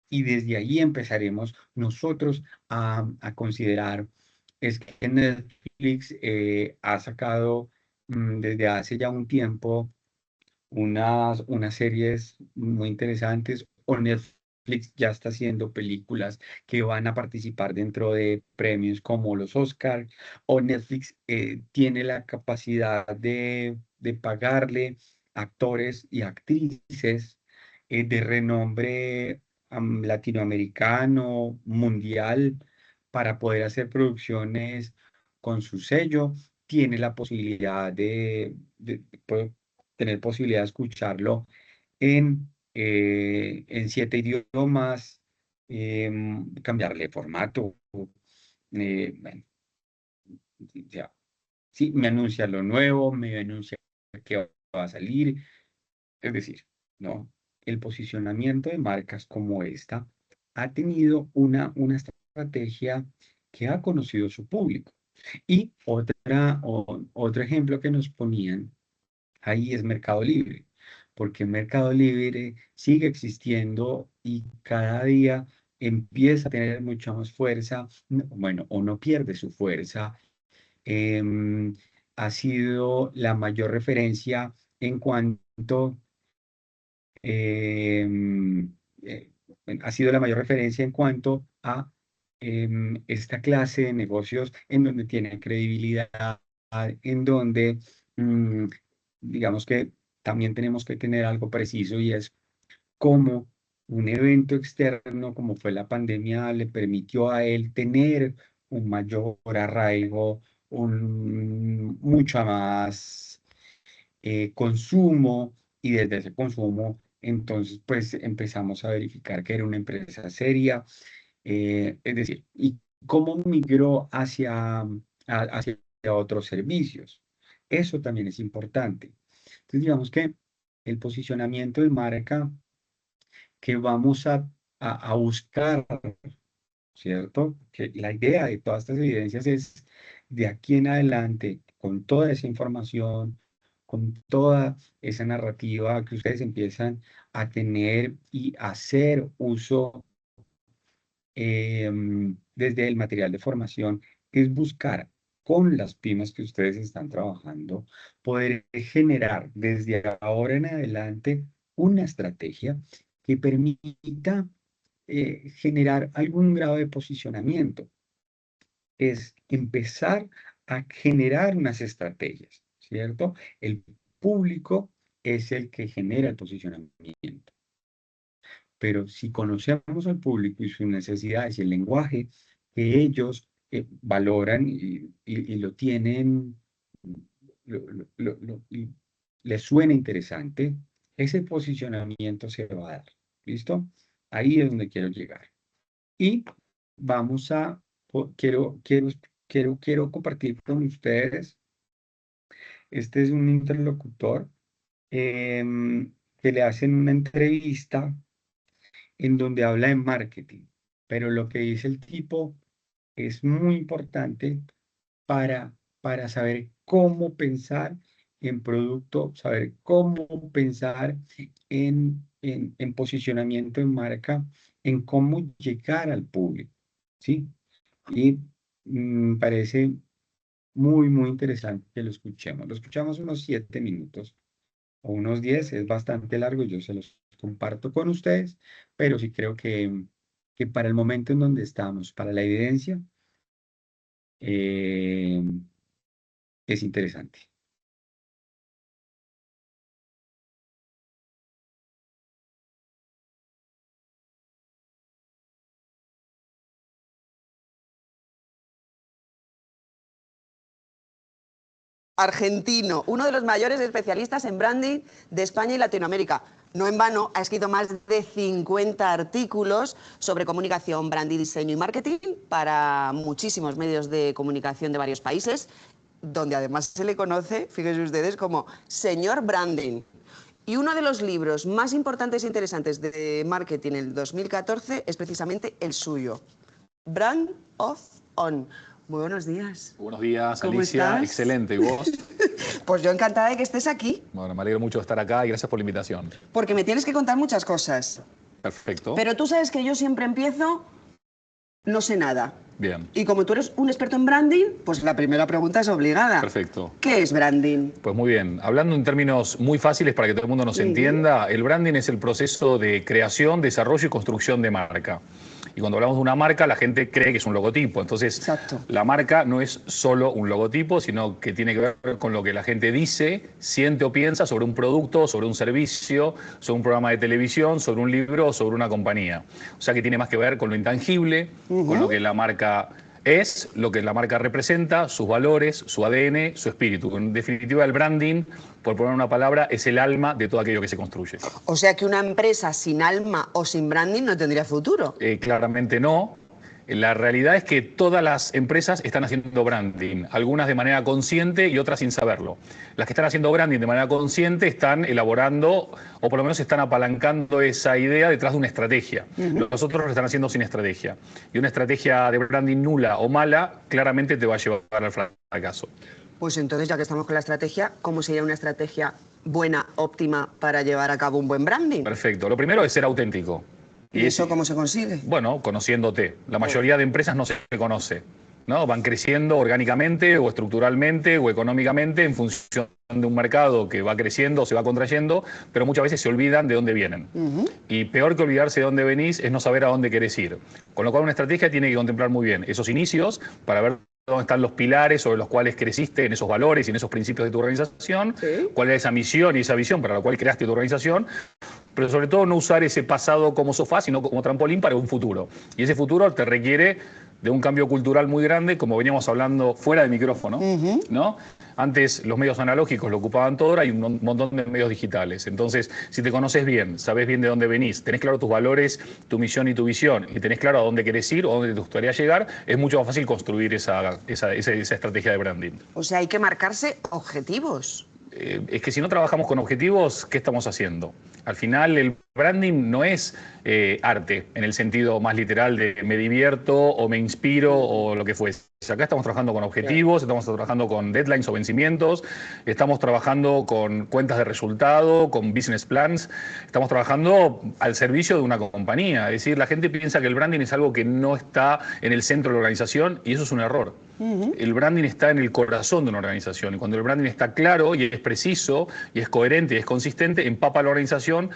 Y desde ahí empezaremos nosotros a considerar, es que Netflix ha sacado desde hace ya un tiempo unas series muy interesantes, o Netflix ya está haciendo películas que van a participar dentro de premios como los Oscar, o Netflix tiene la capacidad de pagarle actores y actrices de renombre latinoamericano, mundial, para poder hacer producciones con su sello. Tiene la posibilidad de tener posibilidad de escucharlo en 7 idiomas, cambiarle formato. Bueno, ya, sí, me anuncia lo nuevo, me anuncia que va a salir. Es decir, ¿no? El posicionamiento de marcas como esta ha tenido una estrategia que ha conocido su público. Y otro ejemplo que nos ponían ahí es Mercado Libre, porque Mercado Libre sigue existiendo y cada día empieza a tener mucha más fuerza, bueno, o no pierde su fuerza. em, ha sido la mayor referencia en cuanto em, eh, ha sido la mayor referencia en cuanto a esta clase de negocios en donde tienen credibilidad, en donde digamos que también tenemos que tener algo preciso y es cómo un evento externo como fue la pandemia le permitió a él tener un mayor arraigo, mucho más consumo, y desde ese consumo entonces pues empezamos a verificar que era una empresa seria, es decir, y cómo migró hacia otros servicios. Eso también es importante. Entonces digamos que el posicionamiento de marca que vamos a buscar, ¿cierto? Que la idea de todas estas evidencias es de aquí en adelante, con toda esa información, con toda esa narrativa que ustedes empiezan a tener y hacer uso desde el material de formación, es buscar con las pymes que ustedes están trabajando, poder generar desde ahora en adelante una estrategia que permita generar algún grado de posicionamiento. es empezar a generar unas estrategias, ¿cierto? El público es el que genera el posicionamiento. Pero si conocemos al público y sus necesidades y el lenguaje que ellos valoran y lo tienen, y les suena interesante, ese posicionamiento se va a dar. ¿Listo? Ahí es donde quiero llegar. Y vamos a, quiero compartir con ustedes. Este es un interlocutor que le hacen una entrevista en donde habla de marketing, pero lo que dice el tipo es muy importante para saber cómo pensar en producto, saber cómo pensar en posicionamiento en marca, en cómo llegar al público, ¿sí? Y parece muy interesante que lo escuchemos. Lo escuchamos unos 7 minutos o unos 10, es bastante largo, yo se los comparto con ustedes, pero sí creo que para el momento en donde estamos, para la evidencia, eh, es interesante. Argentino, uno de los mayores especialistas en branding de España y Latinoamérica. No en vano, ha escrito más de 50 artículos sobre comunicación, branding, diseño y marketing para muchísimos medios de comunicación de varios países, donde además se le conoce, fíjense ustedes, como señor branding. Y uno de los libros más importantes e interesantes de marketing en el 2014 es precisamente el suyo, Brand of On. Muy buenos días. Buenos días, ¿Cómo Alicia. estás? Excelente. ¿Y vos? Pues yo encantada de que estés aquí, Bueno, me alegro mucho de estar acá y gracias por la invitación. porque me tienes que contar muchas cosas. Perfecto. Pero tú sabes que yo siempre empiezo, no sé nada. Bien. Y como tú eres un experto en branding, pues la primera pregunta es obligada. Perfecto. ¿Qué es branding? Pues muy bien. Hablando en términos muy fáciles para que todo el mundo nos entienda, el branding es el proceso de creación, desarrollo y construcción de marca. Y cuando hablamos de una marca, la gente cree que es un logotipo. Entonces, Exacto. la marca no es solo un logotipo, sino que tiene que ver con lo que la gente dice, siente o piensa sobre un producto, sobre un servicio, sobre un programa de televisión, sobre un libro o sobre una compañía. O sea que tiene más que ver con lo intangible, con lo que la marca es, lo que la marca representa, sus valores, su ADN, su espíritu. En definitiva, el branding, por poner una palabra, es el alma de todo aquello que se construye. O sea que una empresa sin alma o sin branding no tendría futuro. Claramente no. La realidad es que todas las empresas están haciendo branding, algunas de manera consciente y otras sin saberlo. Las que están haciendo branding de manera consciente están elaborando o por lo menos están apalancando esa idea detrás de una estrategia. Los otros lo están haciendo sin estrategia. Y una estrategia de branding nula o mala claramente te va a llevar al fracaso. Pues entonces, ya que estamos con la estrategia, ¿cómo sería una estrategia buena, óptima, para llevar a cabo un buen branding? Perfecto. Lo primero es ser auténtico. ¿Y eso cómo se consigue? Bueno, conociéndote. La mayoría de empresas no se conoce, ¿no? Van creciendo orgánicamente o estructuralmente o económicamente en función de un mercado que va creciendo o se va contrayendo, pero muchas veces se olvidan de dónde vienen. Y peor que olvidarse de dónde venís es no saber a dónde querés ir. Con lo cual una estrategia tiene que contemplar muy bien esos inicios para ver dónde están los pilares sobre los cuales creciste en esos valores y en esos principios de tu organización, cuál es esa misión y esa visión para la cual creaste tu organización, pero sobre todo no usar ese pasado como sofá, sino como trampolín para un futuro. Y ese futuro te requiere de un cambio cultural muy grande, como veníamos hablando fuera del micrófono, ¿no? Antes los medios analógicos lo ocupaban todo, ahora hay un montón de medios digitales. Entonces, si te conoces bien, sabes bien de dónde venís, tenés claro tus valores, tu misión y tu visión, y tenés claro a dónde querés ir o a dónde te gustaría llegar, es mucho más fácil construir esa estrategia de branding. O sea, hay que marcarse objetivos. Es que si no trabajamos con objetivos, ¿qué estamos haciendo? Al final el branding no es arte en el sentido más literal de me divierto o me inspiro o lo que fuese. Acá estamos trabajando con objetivos, estamos trabajando con deadlines o vencimientos, estamos trabajando con cuentas de resultado, con business plans, estamos trabajando al servicio de una compañía. Es decir, la gente piensa que el branding es algo que no está en el centro de la organización y eso es un error. El branding está en el corazón de una organización y cuando el branding está claro y es preciso y es coherente y es consistente, empapa a la organización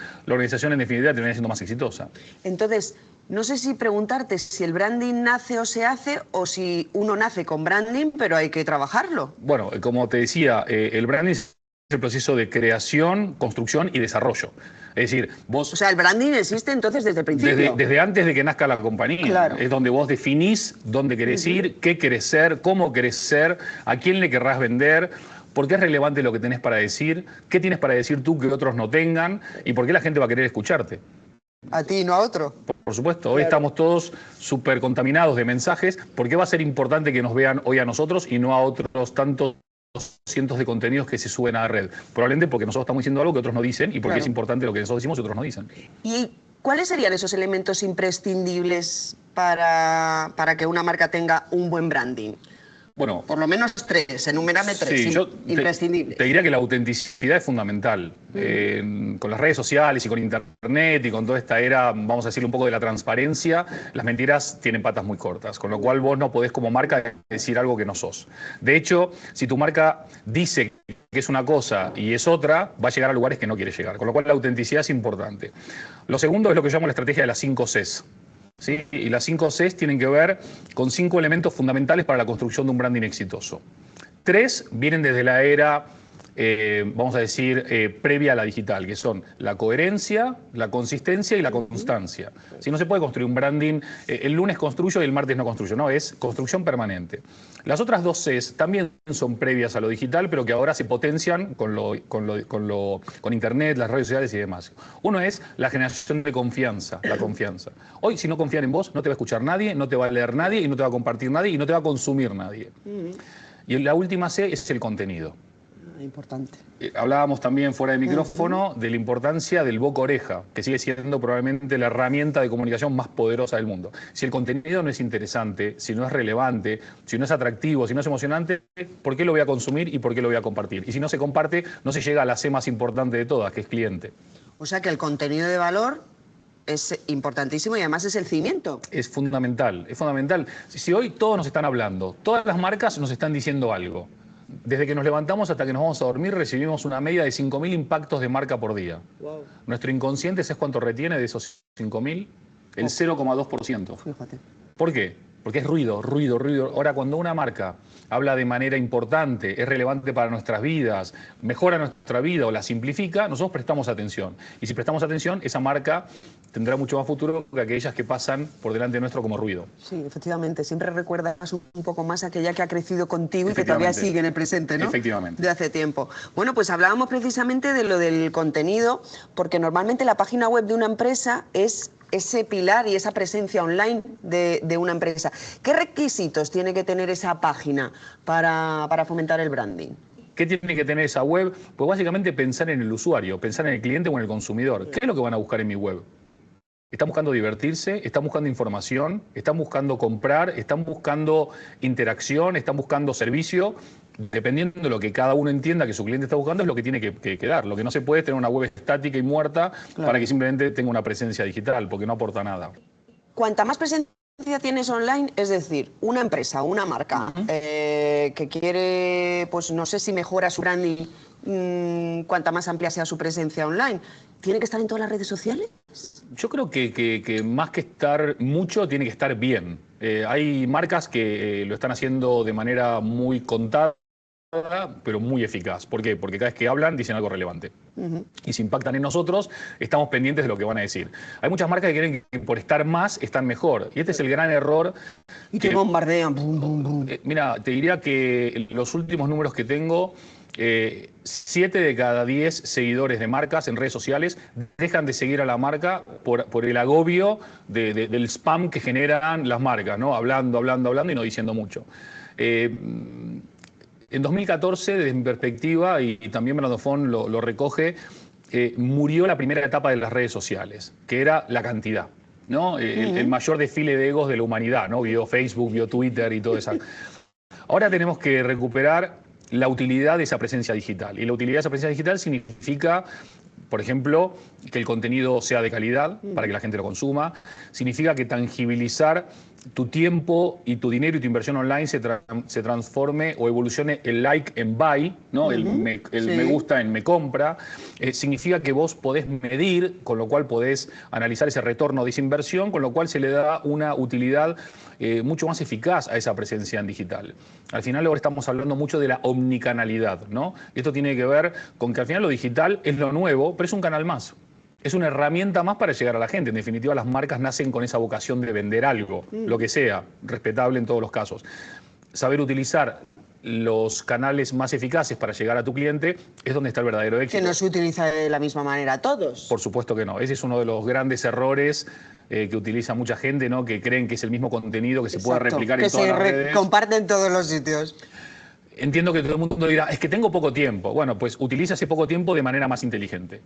comunicación en definitiva termina siendo más exitosa. Entonces, no sé si preguntarte si el branding nace o se hace, o si uno nace con branding, pero hay que trabajarlo. Bueno, como te decía, el branding es el proceso de creación, construcción y desarrollo. Es decir, vos... O sea, el branding existe entonces desde el principio. Desde antes de que nazca la compañía. Claro. Es donde vos definís dónde querés ir, qué querés ser, cómo querés ser, a quién le querrás vender, por qué es relevante lo que tenés para decir, qué tienes para decir tú que otros no tengan y por qué la gente va a querer escucharte. A ti, no a otro. Por supuesto, hoy estamos todos súper contaminados de mensajes. ¿Por qué va a ser importante que nos vean hoy a nosotros y no a otros tantos cientos de contenidos que se suben a la red? Probablemente porque nosotros estamos diciendo algo que otros no dicen y porque Claro. es importante lo que nosotros decimos y otros no dicen. ¿Y cuáles serían esos elementos imprescindibles para que una marca tenga un buen branding? Bueno, Por lo menos 3, enumérame 3, sí, imprescindibles. te diría que la autenticidad es fundamental. Con las redes sociales y con internet y con toda esta era, vamos a decirle un poco de la transparencia, las mentiras tienen patas muy cortas, con lo cual vos no podés como marca decir algo que no sos. De hecho, si tu marca dice que es una cosa y es otra, va a llegar a lugares que no quiere llegar, con lo cual la autenticidad es importante. Lo segundo es lo que yo llamo la estrategia de las 5 Cs. ¿Sí? Y las 5 Cs tienen que ver con 5 elementos fundamentales para la construcción de un branding exitoso. 3 vienen desde la era, vamos a decir, previa a la digital, que son la coherencia, la consistencia y la constancia. Si no se puede construir un branding, el lunes construyo y el martes no construyo, no, es construcción permanente. Las otras 2 Cs también son previas a lo digital, pero que ahora se potencian con Internet, las redes sociales y demás. Uno es la generación de confianza, la confianza. Hoy, si no confían en vos, no te va a escuchar nadie, no te va a leer nadie, y no te va a compartir nadie, y no te va a consumir nadie. Y la última C es el contenido. Importante. Hablábamos también fuera de micrófono de la importancia del boca-oreja, que sigue siendo probablemente la herramienta de comunicación más poderosa del mundo. Si el contenido no es interesante, si no es relevante, si no es atractivo, si no es emocionante, ¿por qué lo voy a consumir y por qué lo voy a compartir? Y si no se comparte, no se llega a la C más importante de todas, que es cliente. O sea que el contenido de valor es importantísimo y además es el cimiento. Es fundamental, es fundamental. Si hoy todos nos están hablando, todas las marcas nos están diciendo algo. Desde que nos levantamos hasta que nos vamos a dormir recibimos una media de 5.000 impactos de marca por día. Wow. Nuestro inconsciente, ¿sabes cuánto retiene de esos 5.000? El 0,2%. Fíjate. ¿Por qué? Porque es ruido, ruido, ruido. Ahora, cuando una marca habla de manera importante, es relevante para nuestras vidas, mejora nuestra vida o la simplifica, nosotros prestamos atención. Y si prestamos atención, esa marca tendrá mucho más futuro que aquellas que pasan por delante nuestro como ruido. Sí, efectivamente. Siempre recuerdas un poco más aquella que ha crecido contigo y que todavía sigue en el presente, ¿no? Efectivamente. De hace tiempo. Bueno, pues hablábamos precisamente de lo del contenido, porque normalmente la página web de una empresa es ese pilar y esa presencia online de una empresa. ¿Qué requisitos tiene que tener esa página para fomentar el branding? ¿Qué tiene que tener esa web? Pues básicamente pensar en el usuario, pensar en el cliente o en el consumidor. ¿Qué es lo que van a buscar en mi web? ¿Están buscando divertirse? ¿Están buscando información? ¿Están buscando comprar? ¿Están buscando interacción? ¿Están buscando servicio? Dependiendo de lo que cada uno entienda que su cliente está buscando, es lo que tiene que dar. Lo que no se puede es tener una web estática y muerta para que simplemente tenga una presencia digital, porque no aporta nada. Cuanta más presencia tienes online, es decir, una empresa, una marca que quiere, pues no sé si mejora su branding, cuanta más amplia sea su presencia online, ¿tiene que estar en todas las redes sociales? Yo creo que más que estar mucho, tiene que estar bien. Hay marcas que lo están haciendo de manera muy contada, pero muy eficaz. ¿Por qué? Porque cada vez que hablan dicen algo relevante. Y si impactan en nosotros, estamos pendientes de lo que van a decir. Hay muchas marcas que creen que por estar más están mejor. Y este es el gran error. Y que bombardean. Bum, bum, bum. Mira, te diría que los últimos números que tengo, 7 de cada 10 seguidores de marcas en redes sociales dejan de seguir a la marca por el agobio del spam que generan las marcas, ¿no? Hablando y no diciendo mucho. En 2014, desde mi perspectiva, y también Brand of Fun lo recoge, murió la primera etapa de las redes sociales, que era la cantidad, ¿no? El mayor desfile de egos de la humanidad, ¿no? Vio Facebook, vio Twitter y todo eso. Ahora tenemos que recuperar la utilidad de esa presencia digital. Y la utilidad de esa presencia digital significa, por ejemplo, que el contenido sea de calidad para que la gente lo consuma. Significa que tangibilizar tu tiempo y tu dinero y tu inversión online se transforme o evolucione el like en buy, ¿no? El me gusta en me compra, significa que vos podés medir, con lo cual podés analizar ese retorno de esa inversión, con lo cual se le da una utilidad mucho más eficaz a esa presencia en digital. Al final ahora estamos hablando mucho de la omnicanalidad, ¿no? Esto tiene que ver con que al final lo digital es lo nuevo, pero es un canal más. Es una herramienta más para llegar a la gente. En definitiva, las marcas nacen con esa vocación de vender algo, lo que sea, respetable en todos los casos. Saber utilizar los canales más eficaces para llegar a tu cliente es donde está el verdadero éxito. Que no se utiliza de la misma manera a todos. Por supuesto que no. Ese es uno de los grandes errores que utiliza mucha gente, ¿no? Que creen que es el mismo contenido que se puede replicar en todas las redes. Que se comparte en todos los sitios. Entiendo que todo el mundo dirá, es que tengo poco tiempo. Bueno, pues utiliza ese poco tiempo de manera más inteligente.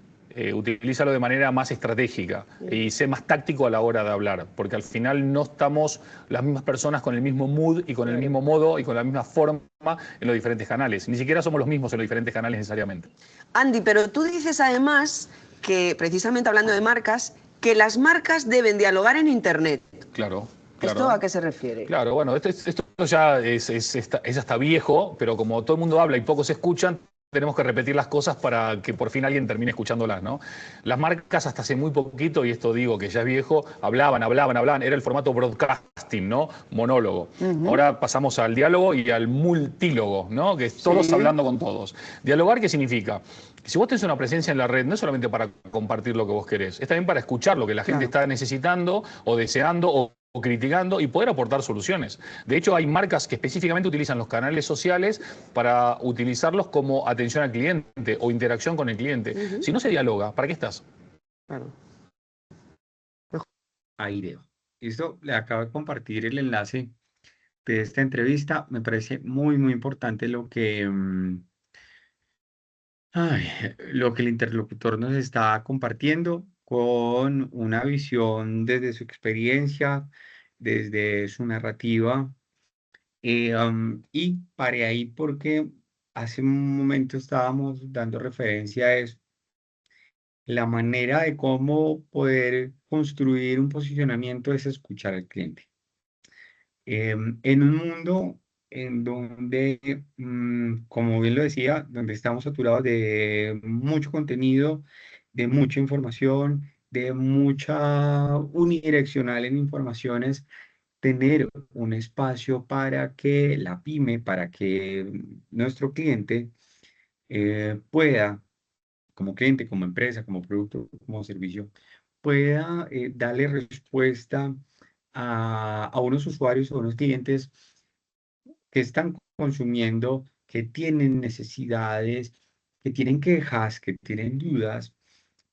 Utilízalo de manera más estratégica y sé más táctico a la hora de hablar, porque al final no estamos las mismas personas con el mismo mood y con el mismo modo y con la misma forma en los diferentes canales. Ni siquiera somos los mismos en los diferentes canales necesariamente. Andy, pero tú dices además que, precisamente hablando de marcas, que las marcas deben dialogar en Internet. Claro. ¿Esto a qué se refiere? Claro, bueno, esto ya es hasta viejo, pero como todo el mundo habla y pocos escuchan, tenemos que repetir las cosas para que por fin alguien termine escuchándolas, ¿no? Las marcas hasta hace muy poquito, y esto digo que ya es viejo, hablaban, era el formato broadcasting, ¿no? Monólogo. Ahora pasamos al diálogo y al multílogo, ¿no? Que es todos hablando con todos. ¿Dialogar qué significa? Si vos tenés una presencia en la red, no es solamente para compartir lo que vos querés, es también para escuchar lo que la gente está necesitando o deseando o criticando y poder aportar soluciones. De hecho, hay marcas que específicamente utilizan los canales sociales para utilizarlos como atención al cliente o interacción con el cliente. Si no se dialoga, ¿para qué estás? Claro. Ahí veo. Listo, le acabo de compartir el enlace de esta entrevista. Me parece muy, muy importante lo que el interlocutor nos está compartiendo con una visión desde su experiencia, desde su narrativa. Y paré ahí porque hace un momento estábamos dando referencia a eso. La manera de cómo poder construir un posicionamiento es escuchar al cliente. En un mundo en donde, como bien lo decía, donde estamos saturados de mucho contenido, de mucha información, de mucha unidireccional en informaciones, tener un espacio para que la pyme, para que nuestro cliente pueda, como cliente, como empresa, como producto, como servicio, pueda darle respuesta a unos usuarios, a unos clientes que están consumiendo, que tienen necesidades, que tienen quejas, que tienen dudas.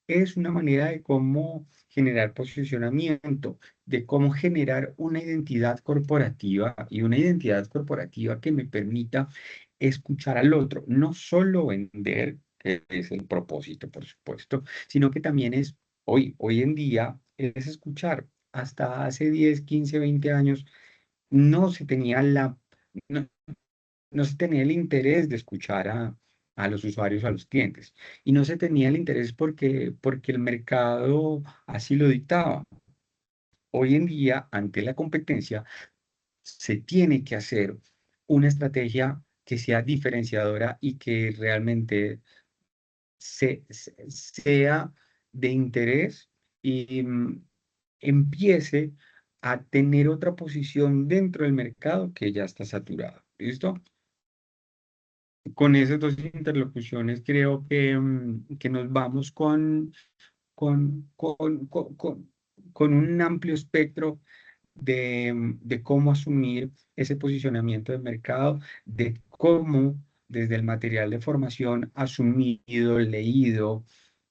Es una manera de cómo generar posicionamiento, de cómo generar una identidad corporativa y una identidad corporativa que me permita escuchar al otro, no solo vender, que es el propósito, por supuesto, sino que también es hoy en día, es escuchar. Hasta hace 10, 15, 20 años no se tenía no, no se tenía el interés de escuchar a los usuarios, a los clientes. Y no se tenía el interés porque el mercado así lo dictaba. Hoy en día, ante la competencia, se tiene que hacer una estrategia que sea diferenciadora y que realmente sea de interés y empiece a tener otra posición dentro del mercado que ya está saturado. ¿Listo? Con esas dos interlocuciones creo que nos vamos con, con, con, con- con un amplio espectro de cómo asumir ese posicionamiento de mercado, de cómo desde el material de formación asumido, leído,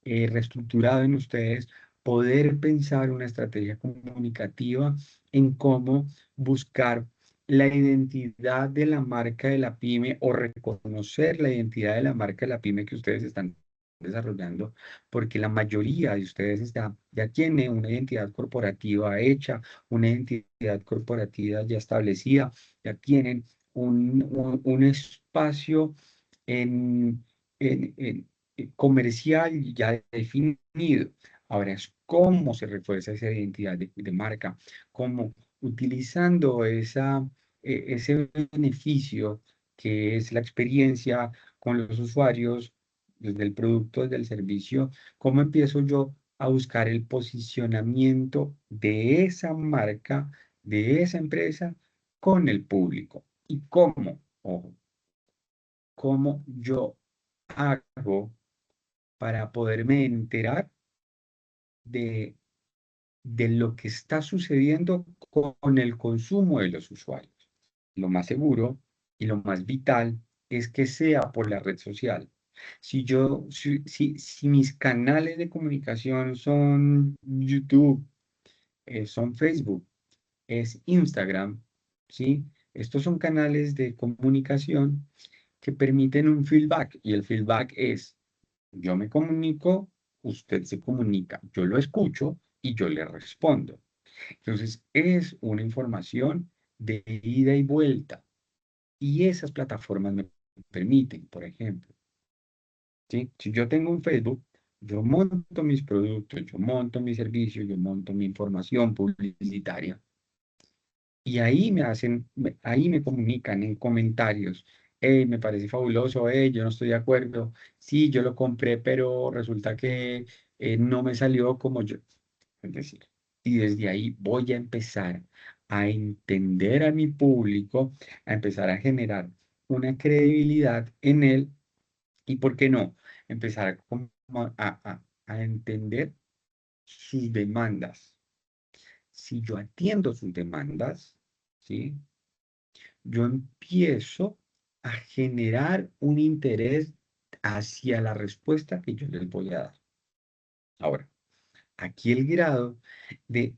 reestructurado en ustedes, poder pensar una estrategia comunicativa en cómo buscar la identidad de la marca de la pyme o reconocer la identidad de la marca de la pyme que ustedes están desarrollando, porque la mayoría de ustedes ya tiene una identidad corporativa hecha, una identidad corporativa ya establecida, ya tienen un espacio en, comercial ya definido. Ahora es cómo se refuerza esa identidad de marca, cómo utilizando ese beneficio que es la experiencia con los usuarios, desde el producto, desde el servicio, ¿cómo empiezo yo a buscar el posicionamiento de esa marca, de esa empresa con el público? ¿Y cómo? Ojo, ¿cómo yo hago para poderme enterar de lo que está sucediendo con el consumo de los usuarios? Lo más seguro y lo más vital es que sea por la red social. Si mis canales de comunicación son YouTube, son Facebook, es Instagram, ¿sí? Estos son canales de comunicación que permiten un feedback, y el feedback es: yo me comunico, usted se comunica, yo lo escucho y yo le respondo. Entonces, es una información de ida y vuelta. Y esas plataformas me permiten, por ejemplo, ¿sí? Si yo tengo un Facebook, yo monto mis productos, yo monto mis servicios, yo monto mi información publicitaria. Y ahí ahí me comunican en comentarios: hey, me parece fabuloso, hey, yo no estoy de acuerdo, sí, yo lo compré, pero resulta que no me salió como yo. Es decir, y desde ahí voy a empezar a entender a mi público, a empezar a generar una credibilidad en él, y, ¿por qué no?, empezar a entender sus demandas. Si yo atiendo sus demandas, ¿sí?, yo empiezo a generar un interés hacia la respuesta que yo les voy a dar. Ahora, aquí de,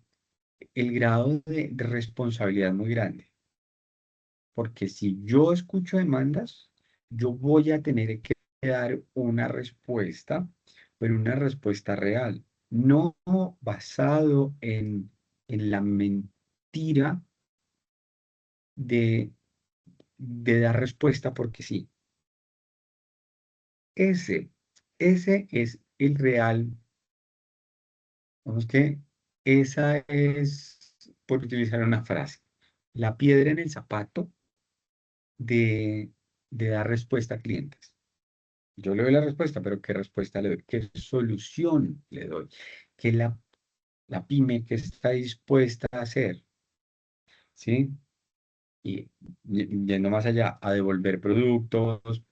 el grado de responsabilidad muy grande, porque si yo escucho demandas, yo voy a tener que dar una respuesta, pero una respuesta real, no basado en la mentira de, de dar respuesta porque sí. Ese, ese es el real. Vamos que esa es, por utilizar una frase, la piedra en el zapato de, dar respuesta a clientes. Yo le doy la respuesta, pero ¿qué respuesta le doy? ¿Qué solución le doy? ¿Qué la pyme que está dispuesta a hacer? ¿Sí? Y yendo más allá, a devolver productos,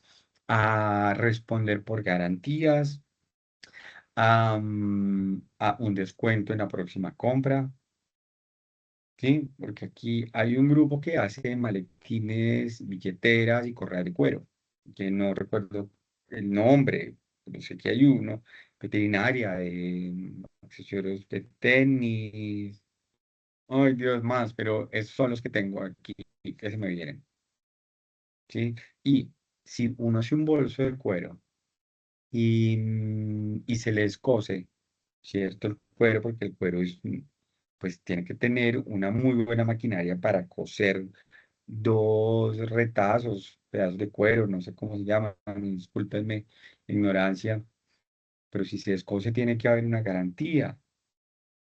a responder por garantías, a un descuento en la próxima compra. Sí, porque aquí hay un grupo que hace maletines, billeteras y correas de cuero, que no recuerdo el nombre, pero sé que hay uno, veterinaria, accesorios de tenis, ay Dios, más, pero esos son los que tengo aquí que se me vienen, ¿sí? Y si uno hace un bolso de cuero y se les cose, ¿cierto? El cuero, porque el cuero pues tiene que tener una muy buena maquinaria para coser dos retazos, pedazos de cuero, no sé cómo se llaman, discúlpenme la ignorancia, pero si se descose tiene que haber una garantía.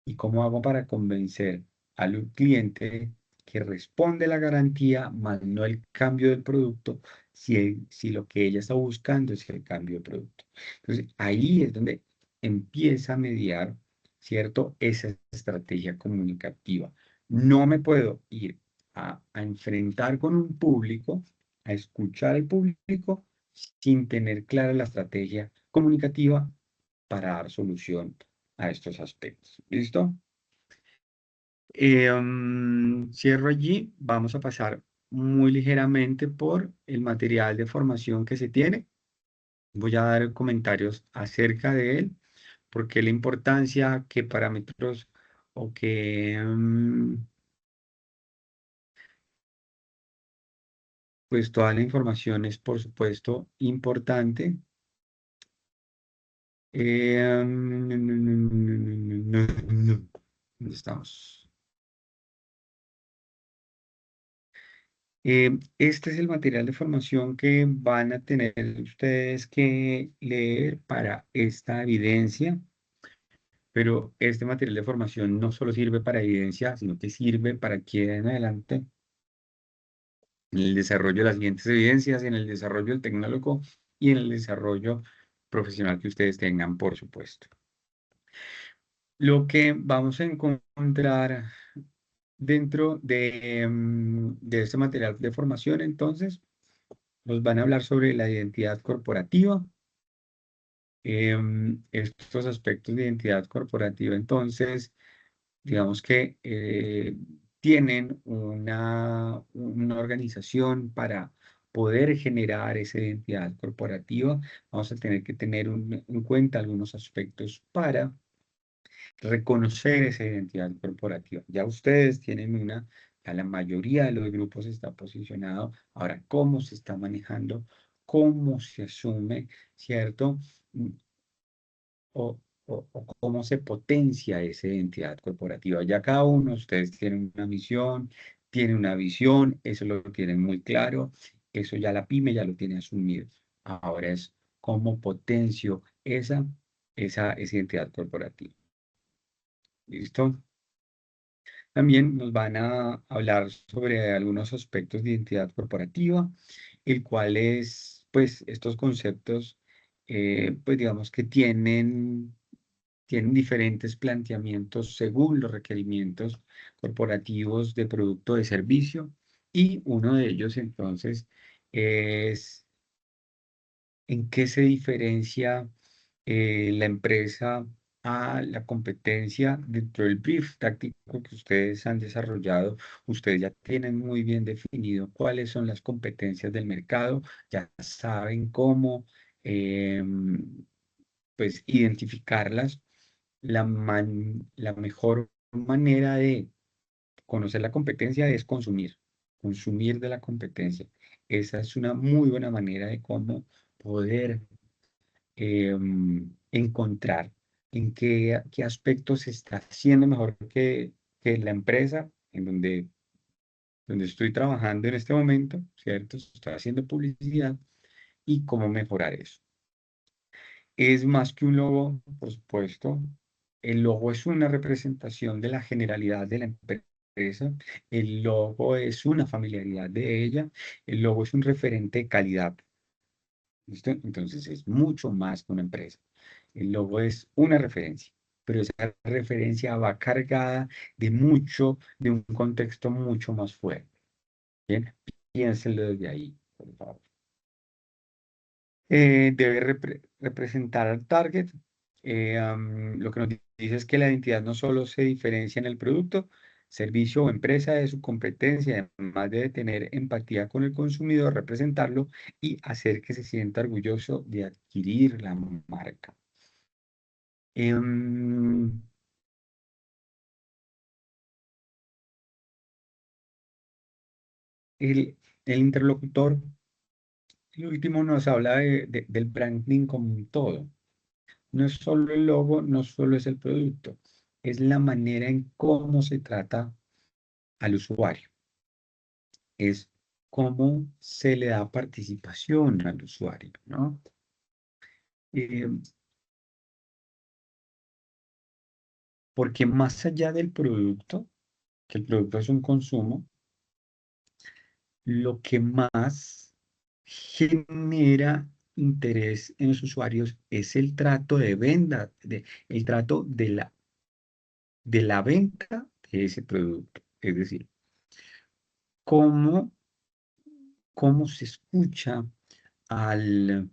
¿Y cómo hago para convencer al cliente que responde la garantía, más no el cambio del producto, si lo que ella está buscando es el cambio de producto? Entonces, ahí es donde empieza a mediar, ¿cierto?, esa estrategia comunicativa. No me puedo ir a enfrentar con un público, a escuchar al público, sin tener clara la estrategia comunicativa para dar solución a estos aspectos. ¿Listo? Cierro allí. Vamos a pasar muy ligeramente por el material de formación que se tiene. Voy a dar comentarios acerca de él, porque la importancia, qué parámetros o qué, pues toda la información es, por supuesto, importante. ¿Dónde estamos? Este es el material de formación que van a tener ustedes que leer para esta evidencia. pero este material de formación no solo sirve para evidencia, sino que sirve para que en adelante, en el desarrollo de las siguientes evidencias, en el desarrollo del tecnólogo y en el desarrollo profesional que ustedes tengan, por supuesto. Lo que vamos a encontrar dentro de este material de formación, entonces, nos van a hablar sobre la identidad corporativa. Estos aspectos de identidad corporativa, entonces, digamos que tienen una organización para poder generar esa identidad corporativa. Vamos a tener que tener en cuenta algunos aspectos para reconocer esa identidad corporativa. Ya ustedes tienen una, ya la mayoría de los grupos está posicionado. Ahora, ¿cómo se está manejando? ¿Cómo se asume? ¿Cierto? O, o cómo se potencia esa identidad corporativa. Ya cada uno de ustedes tienen una misión, tiene una visión, eso lo tienen muy claro, eso ya la pyme ya lo tiene asumido. Ahora es cómo potencio esa identidad corporativa. ¿Listo? También nos van a hablar sobre algunos aspectos de identidad corporativa, el cual es, pues, estos conceptos, pues, digamos que tienen diferentes planteamientos según los requerimientos corporativos de producto o de servicio, y uno de ellos, entonces, es en qué se diferencia la empresa a la competencia dentro del brief táctico que ustedes han desarrollado. Ustedes ya tienen muy bien definido cuáles son las competencias del mercado, ya saben cómo pues identificarlas. La mejor manera de conocer la competencia es consumir de la competencia. Esa es una muy buena manera de cómo poder encontrar en qué aspectos se está haciendo mejor que la empresa en donde estoy trabajando en este momento, ¿cierto? Estoy haciendo publicidad y cómo mejorar eso. Es más que un logo, por supuesto. El logo es una representación de la generalidad de la empresa. El logo es una familiaridad de ella. El logo es un referente de calidad. ¿Listo? Entonces es mucho más que una empresa. El logo es una referencia, pero esa referencia va cargada de un contexto mucho más fuerte. Bien, piénsenlo desde ahí, por favor. Debe representar al target. Lo que nos dice es que la identidad no solo se diferencia en el producto, servicio o empresa de su competencia, además debe tener empatía con el consumidor, representarlo y hacer que se sienta orgulloso de adquirir la marca. Em, el, el interlocutor, el último, nos habla del branding como un todo. No es solo el logo, no solo es el producto, es la manera en cómo se trata al usuario, es cómo se le da participación al usuario, ¿no? Eh, Porque más allá del producto, que el producto es un consumo, lo que más genera interés en los usuarios es el trato de venta, el trato de la venta de ese producto. Es decir, cómo, cómo se escucha al,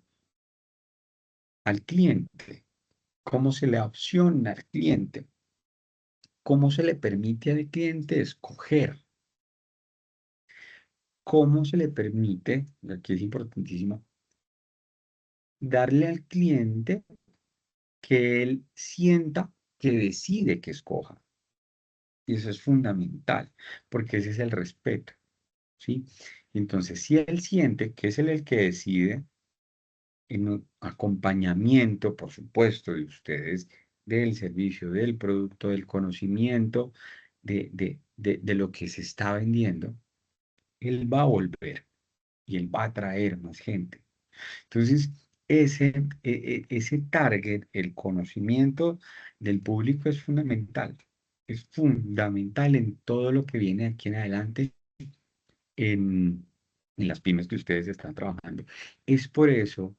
al cliente, cómo se le da opción al cliente, cómo se le permite al cliente escoger, cómo se le permite, y aquí es importantísimo, darle al cliente que él sienta que decide que escoja. Y eso es fundamental, porque ese es el respeto, ¿sí? Entonces, si él siente que es él el que decide, en un acompañamiento, por supuesto, de ustedes, del servicio, del producto, del conocimiento, de lo que se está vendiendo, él va a volver y él va a traer más gente. Entonces, ese target, el conocimiento del público es fundamental. Es fundamental en todo lo que viene aquí en adelante en las pymes que ustedes están trabajando. Es por eso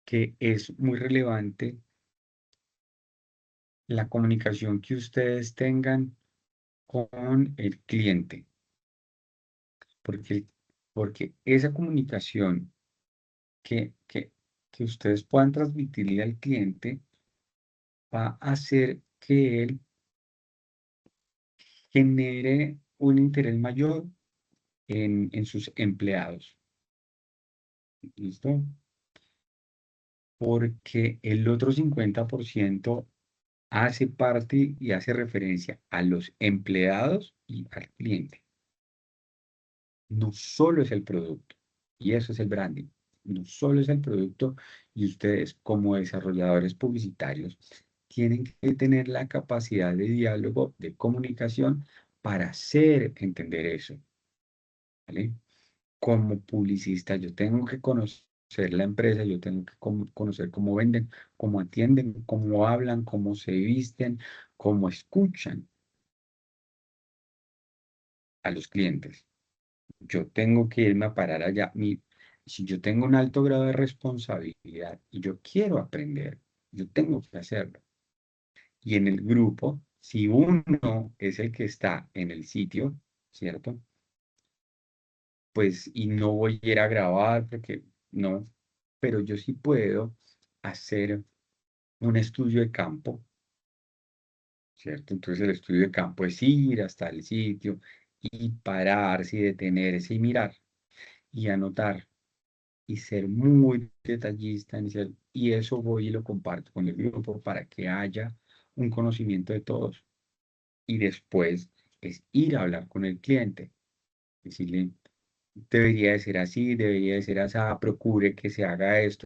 que es muy relevante la comunicación que ustedes tengan con el cliente, porque, porque esa comunicación que ustedes puedan transmitirle al cliente va a hacer que él genere un interés mayor en sus empleados. ¿Listo? Porque el otro 50% hace parte y hace referencia a los empleados y al cliente. No solo es el producto. Y eso es el branding. No solo es el producto y ustedes como desarrolladores publicitarios tienen que tener la capacidad de diálogo, de comunicación para hacer entender eso. ¿Vale? Como publicista, yo tengo que conocer la empresa, yo tengo que conocer cómo venden, cómo atienden, cómo hablan, cómo se visten, cómo escuchan a los clientes. Yo tengo que irme a parar allá. Si yo tengo un alto grado de responsabilidad y yo quiero aprender, yo tengo que hacerlo. Y en el grupo, si uno es el que está en el sitio, ¿cierto? Pues, y no voy a ir a grabar porque no, pero yo sí puedo hacer un estudio de campo, ¿cierto? Entonces el estudio de campo es ir hasta el sitio y pararse y detenerse y mirar y anotar y ser muy detallista y eso voy y lo comparto con el grupo para que haya un conocimiento de todos. Y después es ir a hablar con el cliente, decirle, debería de ser así, debería de ser así, procure que se haga esto,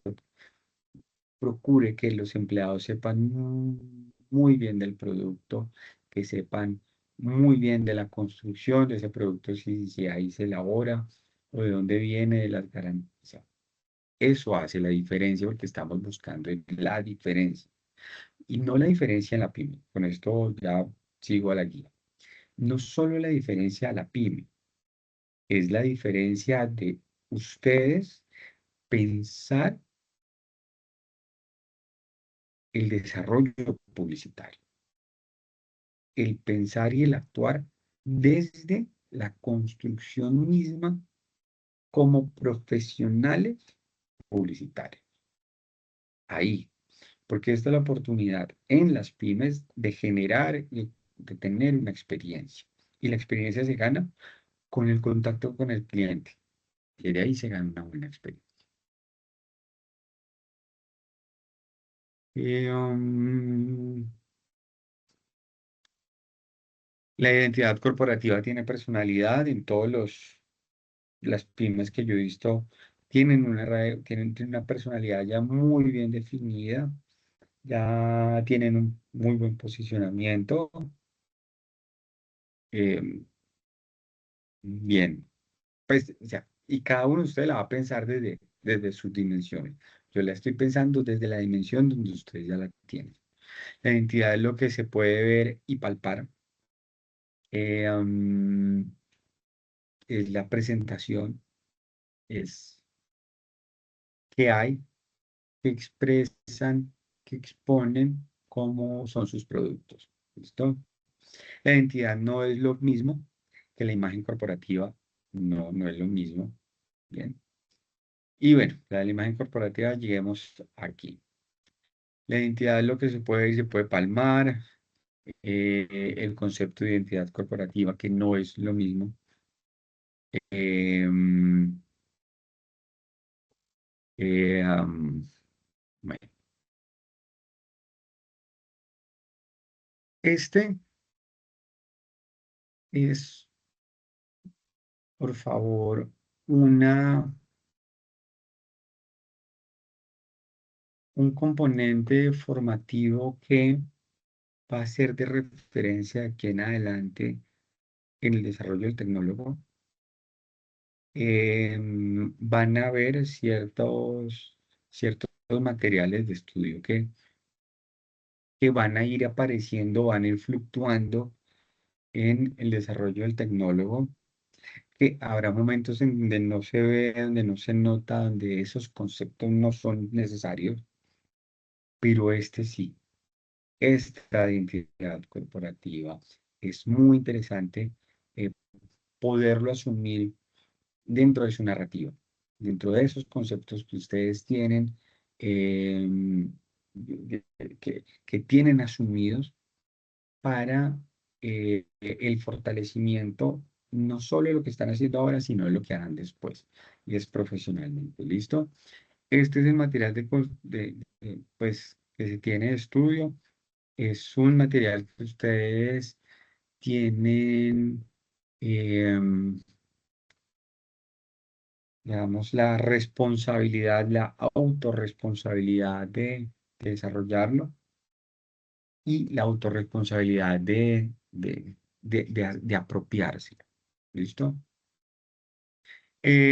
procure que los empleados sepan muy bien del producto, que sepan muy bien de la construcción de ese producto, si ahí se elabora o de dónde viene, de las garantías. Eso hace la diferencia porque estamos buscando la diferencia. Y no la diferencia en la pyme. Con esto ya sigo a la guía. No solo la diferencia a la pyme, es la diferencia de ustedes pensar el desarrollo publicitario, el pensar y el actuar desde la construcción misma como profesionales publicitarios. Ahí, porque esta es la oportunidad en las pymes de generar y de tener una experiencia. Y la experiencia se gana con el contacto con el cliente. Y de ahí se gana una buena experiencia. Y, la identidad corporativa tiene personalidad en todos las pymes que yo he visto. Tienen una personalidad ya muy bien definida, ya tienen un muy buen posicionamiento. eh, Bien, pues ya, y cada uno de ustedes la va a pensar desde sus dimensiones. Yo la estoy pensando desde la dimensión donde ustedes ya la tienen. La identidad es lo que se puede ver y palpar. eh, am, es la presentación, es qué hay, qué expresan, qué exponen, cómo son sus productos. ¿Listo? La identidad no es lo mismo que la imagen corporativa, no, no es lo mismo. Bien. Y bueno, la de la imagen corporativa, lleguemos aquí. La identidad es lo que se puede y se puede palmar. El concepto de identidad corporativa, que no es lo mismo. Em, bueno, este es, por favor, un componente formativo que va a ser de referencia aquí en adelante en el desarrollo del tecnólogo. Van a haber ciertos ciertos materiales de estudio que van a ir apareciendo, van a ir fluctuando en el desarrollo del tecnólogo, que habrá momentos en donde no se ve, donde no se nota, donde esos conceptos no son necesarios, pero este sí, esta identidad corporativa es muy interesante eh, poderlo asumir dentro de su narrativa, dentro de esos conceptos que ustedes tienen, que tienen asumidos para el fortalecimiento, no solo de lo que están haciendo ahora, sino de lo que harán después, y es profesionalmente. ¿Listo? Este es el material pues, que se tiene de estudio. Es un material que ustedes tienen, em, digamos, la responsabilidad, la autorresponsabilidad de desarrollarlo y la autorresponsabilidad de apropiarse. ¿Listo?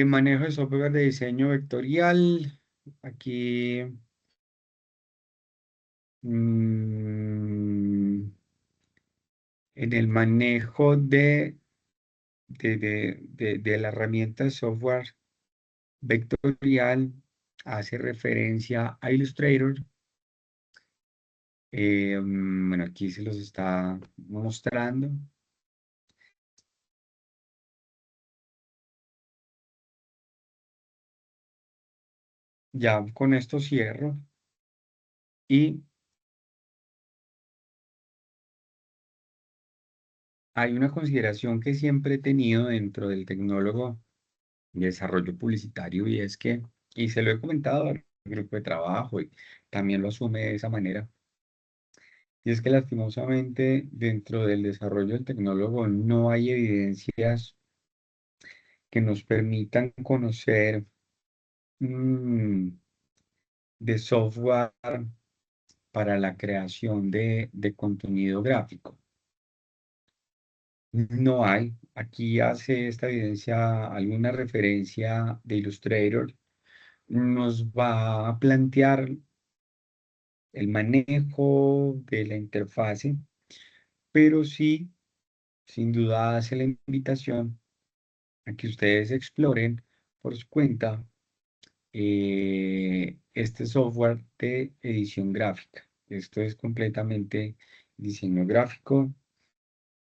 Manejo de software de diseño vectorial. Aquí mm, en el manejo de la herramienta de software vectorial hace referencia a Illustrator. Bueno, aquí se los está mostrando. Ya con esto cierro y hay una consideración que siempre he tenido dentro del tecnólogo de desarrollo publicitario y es que, y se lo he comentado al grupo de trabajo y también lo asume de esa manera, y es que lastimosamente dentro del desarrollo del tecnólogo no hay evidencias que nos permitan conocer mm, de software para la creación de contenido gráfico. No hay. Aquí hace esta evidencia alguna referencia de Illustrator. Nos va a plantear el manejo de la interfase, pero sí, sin duda hace la invitación a que ustedes exploren por su cuenta este software de edición gráfica. Esto es completamente diseño gráfico.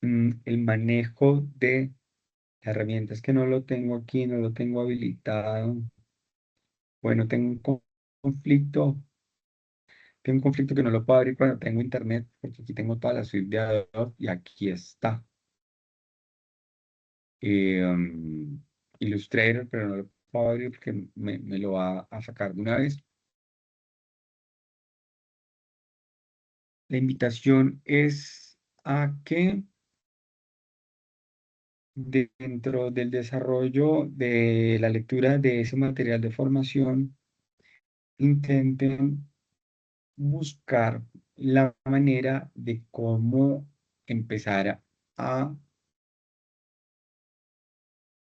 El manejo de herramientas que no lo tengo aquí, no lo tengo habilitado. Bueno, conflicto, tengo un conflicto que no lo puedo abrir cuando tengo internet, porque aquí tengo toda la suite de Adobe y aquí está. Um, Illustrator, pero no lo puedo abrir porque me lo va a sacar de una vez. La invitación es a que dentro del desarrollo de la lectura de ese material de formación, intenten buscar la manera de cómo empezar a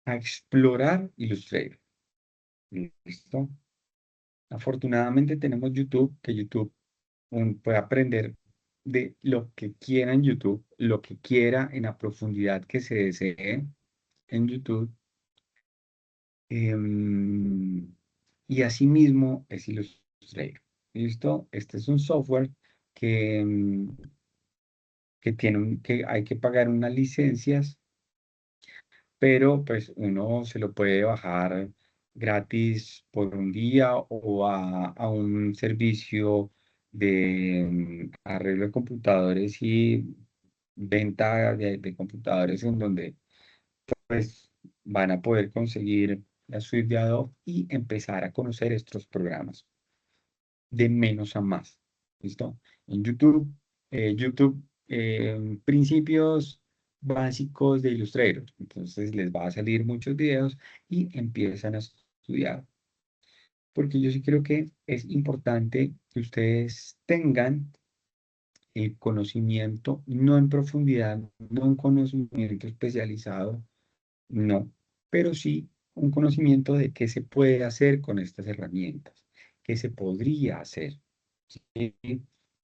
explorar Illustrator. ¿Listo? Afortunadamente tenemos YouTube, que YouTube puede aprender de lo que quiera en YouTube, lo que quiera en la profundidad que se desee en YouTube. Y asimismo es Illustrator. ¿Listo? Este es un software que, que que hay que pagar unas licencias, pero pues uno se lo puede bajar gratis por un día o a un servicio de arreglo de computadores y venta de computadores en donde pues van a poder conseguir la suite de Adobe y empezar a conocer estos programas de menos a más. ¿Listo? En YouTube, principios básicos de Illustrator. Entonces les va a salir muchos videos y empiezan a estudiar. Porque yo sí creo que es importante que ustedes tengan el conocimiento, no en profundidad, no un conocimiento especializado, no, pero sí un conocimiento de qué se puede hacer con estas herramientas, qué se podría hacer. ¿Sí?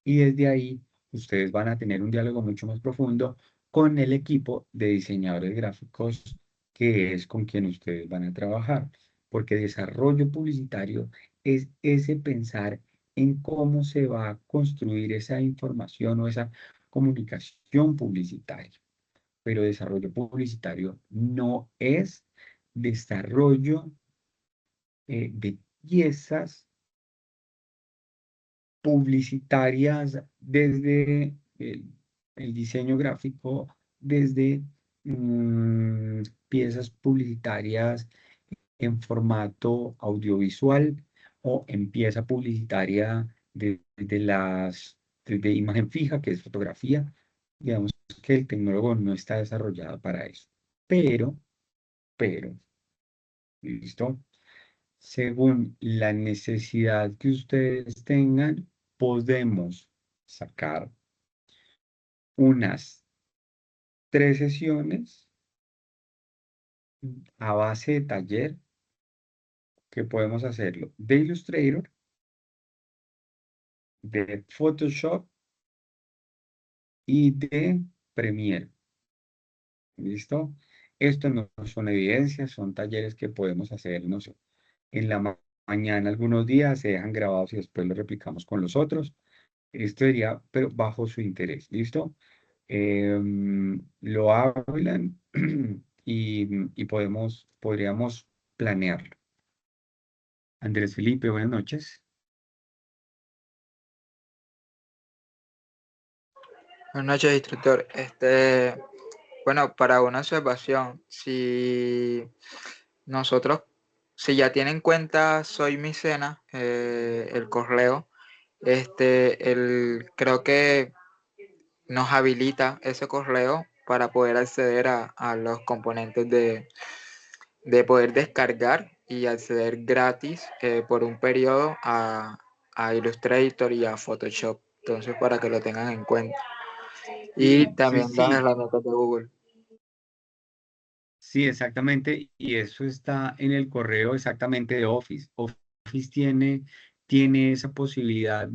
Y desde ahí ustedes van a tener un diálogo mucho más profundo con el equipo de diseñadores gráficos que es con quien ustedes van a trabajar, porque desarrollo publicitario es ese pensar en cómo se va a construir esa información o esa comunicación publicitaria. Pero desarrollo publicitario no es desarrollo de piezas publicitarias desde el diseño gráfico, desde piezas publicitarias en formato audiovisual o en pieza publicitaria de imagen fija, que es fotografía. Digamos que el tecnólogo no está desarrollado para eso. Pero, ¿listo? Según la necesidad que ustedes tengan, podemos sacar unas 3 sesiones a base de taller que podemos hacerlo de Illustrator, de Photoshop y de Premiere. ¿Listo? Esto no son evidencias, son talleres que podemos hacer, no sé, en la mañana algunos días, se dejan grabados y después los replicamos con los otros. Esto sería, pero bajo su interés, ¿listo? Lo hablan y podríamos planearlo. Andrés Felipe, buenas noches. Buenas noches, instructor. Bueno, para una observación, nosotros, si ya tienen en cuenta Soy Micena, el correo, creo que nos habilita ese correo para poder acceder a los componentes de poder descargar y acceder gratis por un periodo a Illustrator y a Photoshop. Entonces, para que lo tengan en cuenta. Y Sí, sí, también las sí, herramientas de Google. sí, exactamente. Y eso está en el correo exactamente de Office. Office tiene esa posibilidad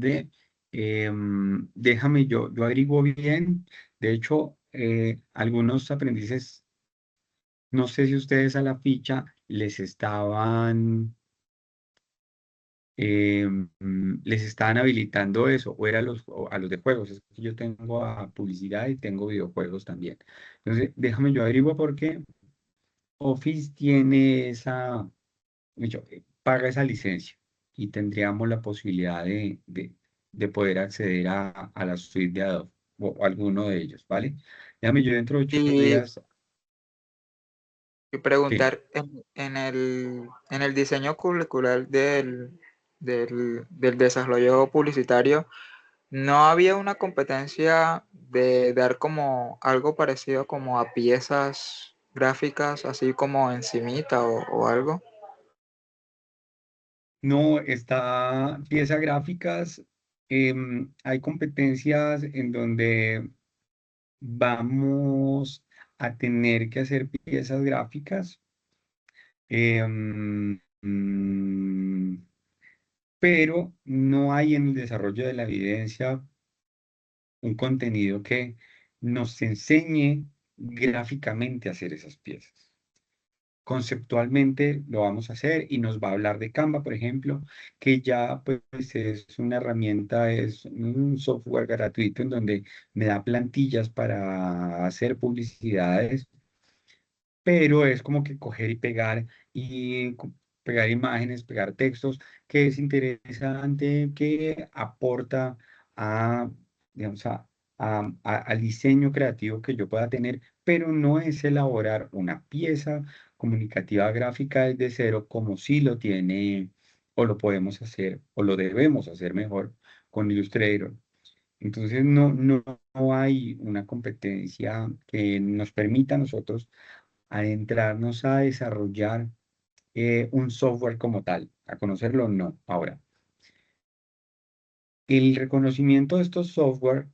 déjame yo averiguo bien. De hecho, algunos aprendices, no sé si ustedes a la ficha les estaban habilitando eso, o era o a los de juegos. Es que yo tengo a publicidad y tengo videojuegos también. Entonces, déjame yo averiguo porque Office tiene paga esa licencia y tendríamos la posibilidad de poder acceder a la suite de Adobe o alguno de ellos, ¿vale? Déjame yo dentro de 8 Y, días, y sí. preguntar, en el diseño curricular del desarrollo publicitario, ¿no había una competencia de dar como algo parecido como a piezas gráficas, así como encimita o algo? No, está pieza gráficas. Hay competencias en donde vamos a tener que hacer piezas gráficas, pero no hay en el desarrollo de la evidencia un contenido que nos enseñe gráficamente a hacer esas piezas. Conceptualmente lo vamos a hacer y nos va a hablar de Canva, por ejemplo, que ya pues es una herramienta, es un software gratuito en donde me da plantillas para hacer publicidades, pero es como que coger y pegar y pegar imágenes, pegar textos, que es interesante, que aporta a, digamos, al diseño creativo que yo pueda tener, pero no es elaborar una pieza comunicativa gráfica desde cero como si lo tiene o lo podemos hacer o lo debemos hacer mejor con Illustrator. Entonces no hay una competencia que nos permita a nosotros adentrarnos a desarrollar un software como tal, a conocerlo no. Ahora, el reconocimiento de estos software,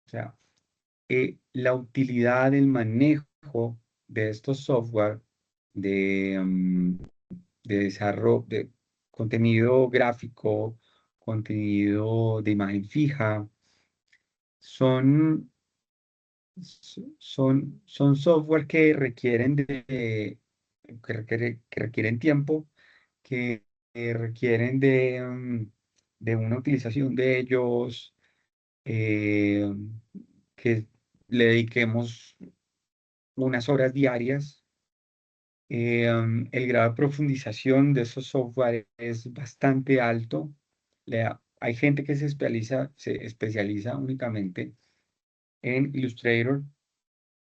o sea, la utilidad, el manejo de estos software de, de desarrollo, contenido gráfico, contenido de imagen fija, son, son software que requieren tiempo, que requieren de una utilización de ellos, eh, que le dediquemos unas horas diarias. El grado de profundización de esos software es bastante alto. Hay gente que se especializa únicamente en Illustrator,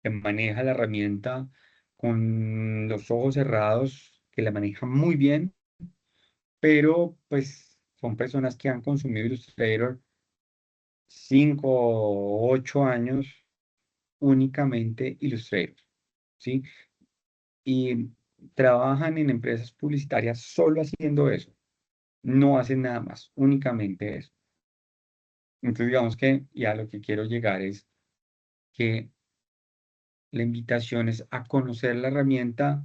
que maneja la herramienta con los ojos cerrados, que la maneja muy bien, pero pues son personas que han consumido Illustrator 5 o 8 años únicamente Illustrator, ¿sí? Y trabajan en empresas publicitarias solo haciendo eso, no hacen nada más, únicamente eso. Entonces digamos que ya lo que quiero llegar es que la invitación es a conocer la herramienta.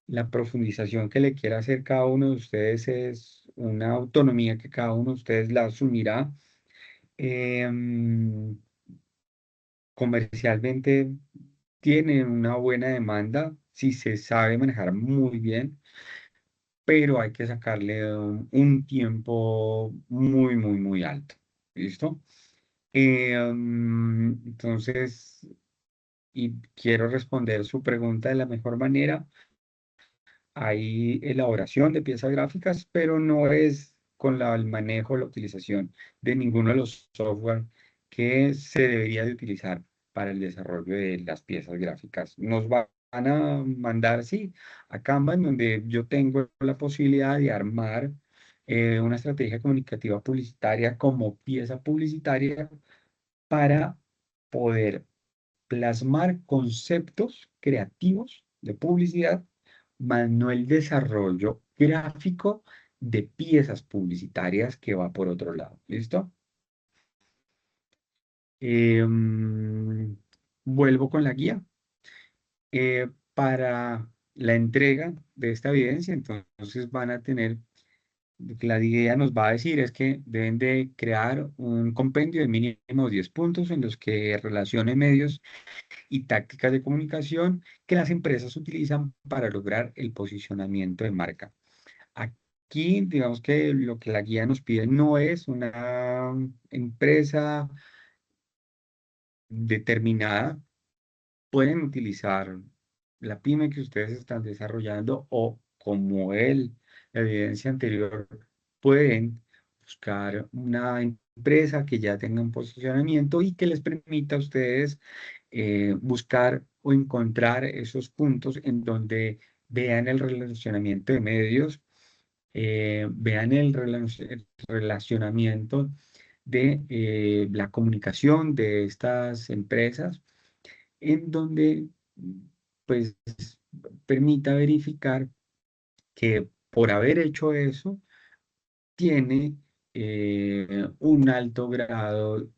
La profundización que le quiera hacer cada uno de ustedes es una autonomía que cada uno de ustedes la asumirá. Em, Comercialmente tienen una buena demanda si se sabe manejar muy bien, pero hay que sacarle un tiempo muy, muy, muy alto. ¿Listo? Entonces, y quiero responder su pregunta de la mejor manera. Hay elaboración de piezas gráficas, pero no es con el manejo, la utilización de ninguno de los software que se debería de utilizar para el desarrollo de las piezas gráficas. Nos van a mandar, sí, a Canva, en donde yo tengo la posibilidad de armar una estrategia comunicativa publicitaria como pieza publicitaria para poder plasmar conceptos creativos de publicidad, más no el desarrollo gráfico de piezas publicitarias que va por otro lado. ¿Listo? Vuelvo con la guía. Para la entrega de esta evidencia, entonces van a tener, lo que la guía nos va a decir es que deben de crear un compendio de mínimo 10 puntos en los que relacionen medios y tácticas de comunicación que las empresas utilizan para lograr el posicionamiento de marca. Aquí, digamos que lo que la guía nos pide no es una empresa determinada. Pueden utilizar la pyme que ustedes están desarrollando o como la evidencia anterior, pueden buscar una empresa que ya tenga un posicionamiento y que les permita a ustedes buscar o encontrar esos puntos en donde vean el relacionamiento de medios, vean el relacionamiento de la comunicación de estas empresas, en donde pues permita verificar que por haber hecho eso tiene un alto grado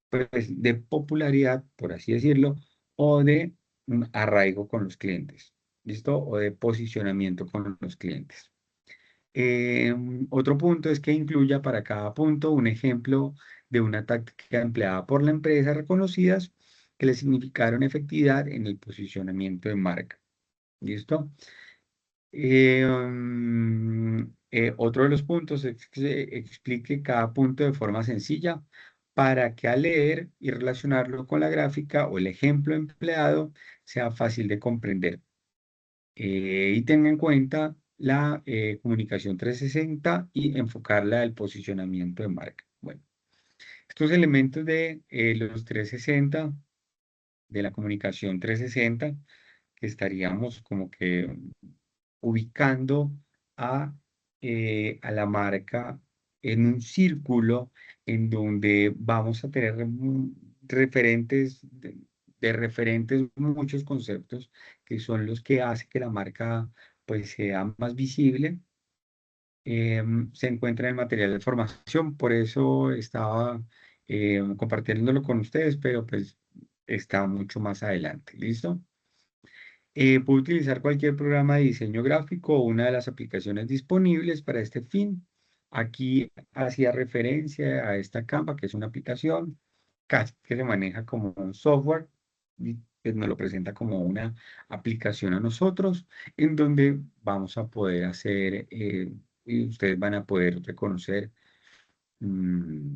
pues, de popularidad, por así decirlo, o de un arraigo con los clientes, ¿listo? O de posicionamiento con los clientes. Otro punto es que incluya para cada punto un ejemplo de una táctica empleada por la empresa reconocidas que le significaron efectividad en el posicionamiento de marca. ¿Listo? Otro de los puntos es que se explique cada punto de forma sencilla para que al leer y relacionarlo con la gráfica o el ejemplo empleado sea fácil de comprender. Y tenga en cuenta la comunicación 360 y enfocarla al posicionamiento de marca. Bueno, estos elementos de los 360, de la comunicación 360, que estaríamos como que ubicando a, a la marca en un círculo en donde vamos a tener referentes de referentes muchos conceptos que son los que hacen que la marca pues sea más visible. Se encuentra en el material de formación, por eso estaba compartiéndolo con ustedes, pero pues está mucho más adelante. ¿Listo? Puede utilizar cualquier programa de diseño gráfico o una de las aplicaciones disponibles para este fin. Aquí hacía referencia a esta Canva, que es una aplicación casi que se maneja como un software y pues nos lo presenta como una aplicación a nosotros, en donde vamos a poder hacer, y ustedes van a poder reconocer, mm,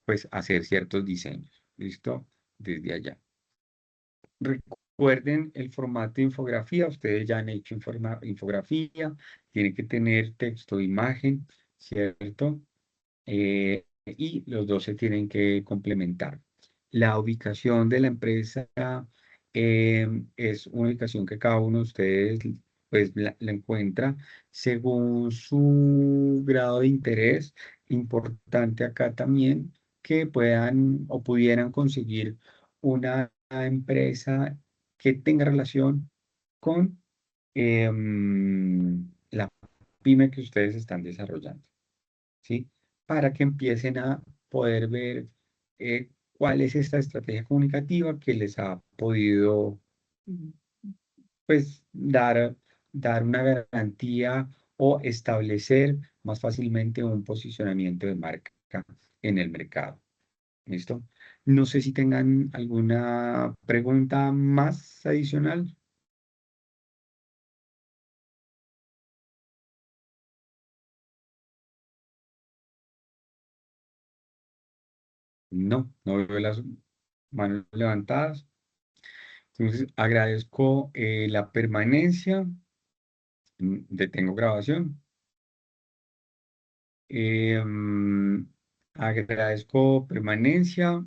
pues hacer ciertos diseños. ¿Listo? Desde allá. Recuerden el formato de infografía. Ustedes ya han hecho infografía. Tiene que tener texto e imagen, ¿cierto? Y los dos se tienen que complementar. La ubicación de la empresa es una ubicación que cada uno de ustedes pues la encuentra según su grado de interés. Importante acá también que puedan o pudieran conseguir una empresa que tenga relación con la pyme que ustedes están desarrollando, ¿sí? Para que empiecen a poder ver cuál es esta estrategia comunicativa que les ha podido, pues, dar una garantía o establecer más fácilmente un posicionamiento de marca en el mercado. ¿Listo? No sé si tengan alguna pregunta más adicional. No, no veo las manos levantadas. Entonces, agradezco la permanencia. Detengo grabación. Agradezco permanencia.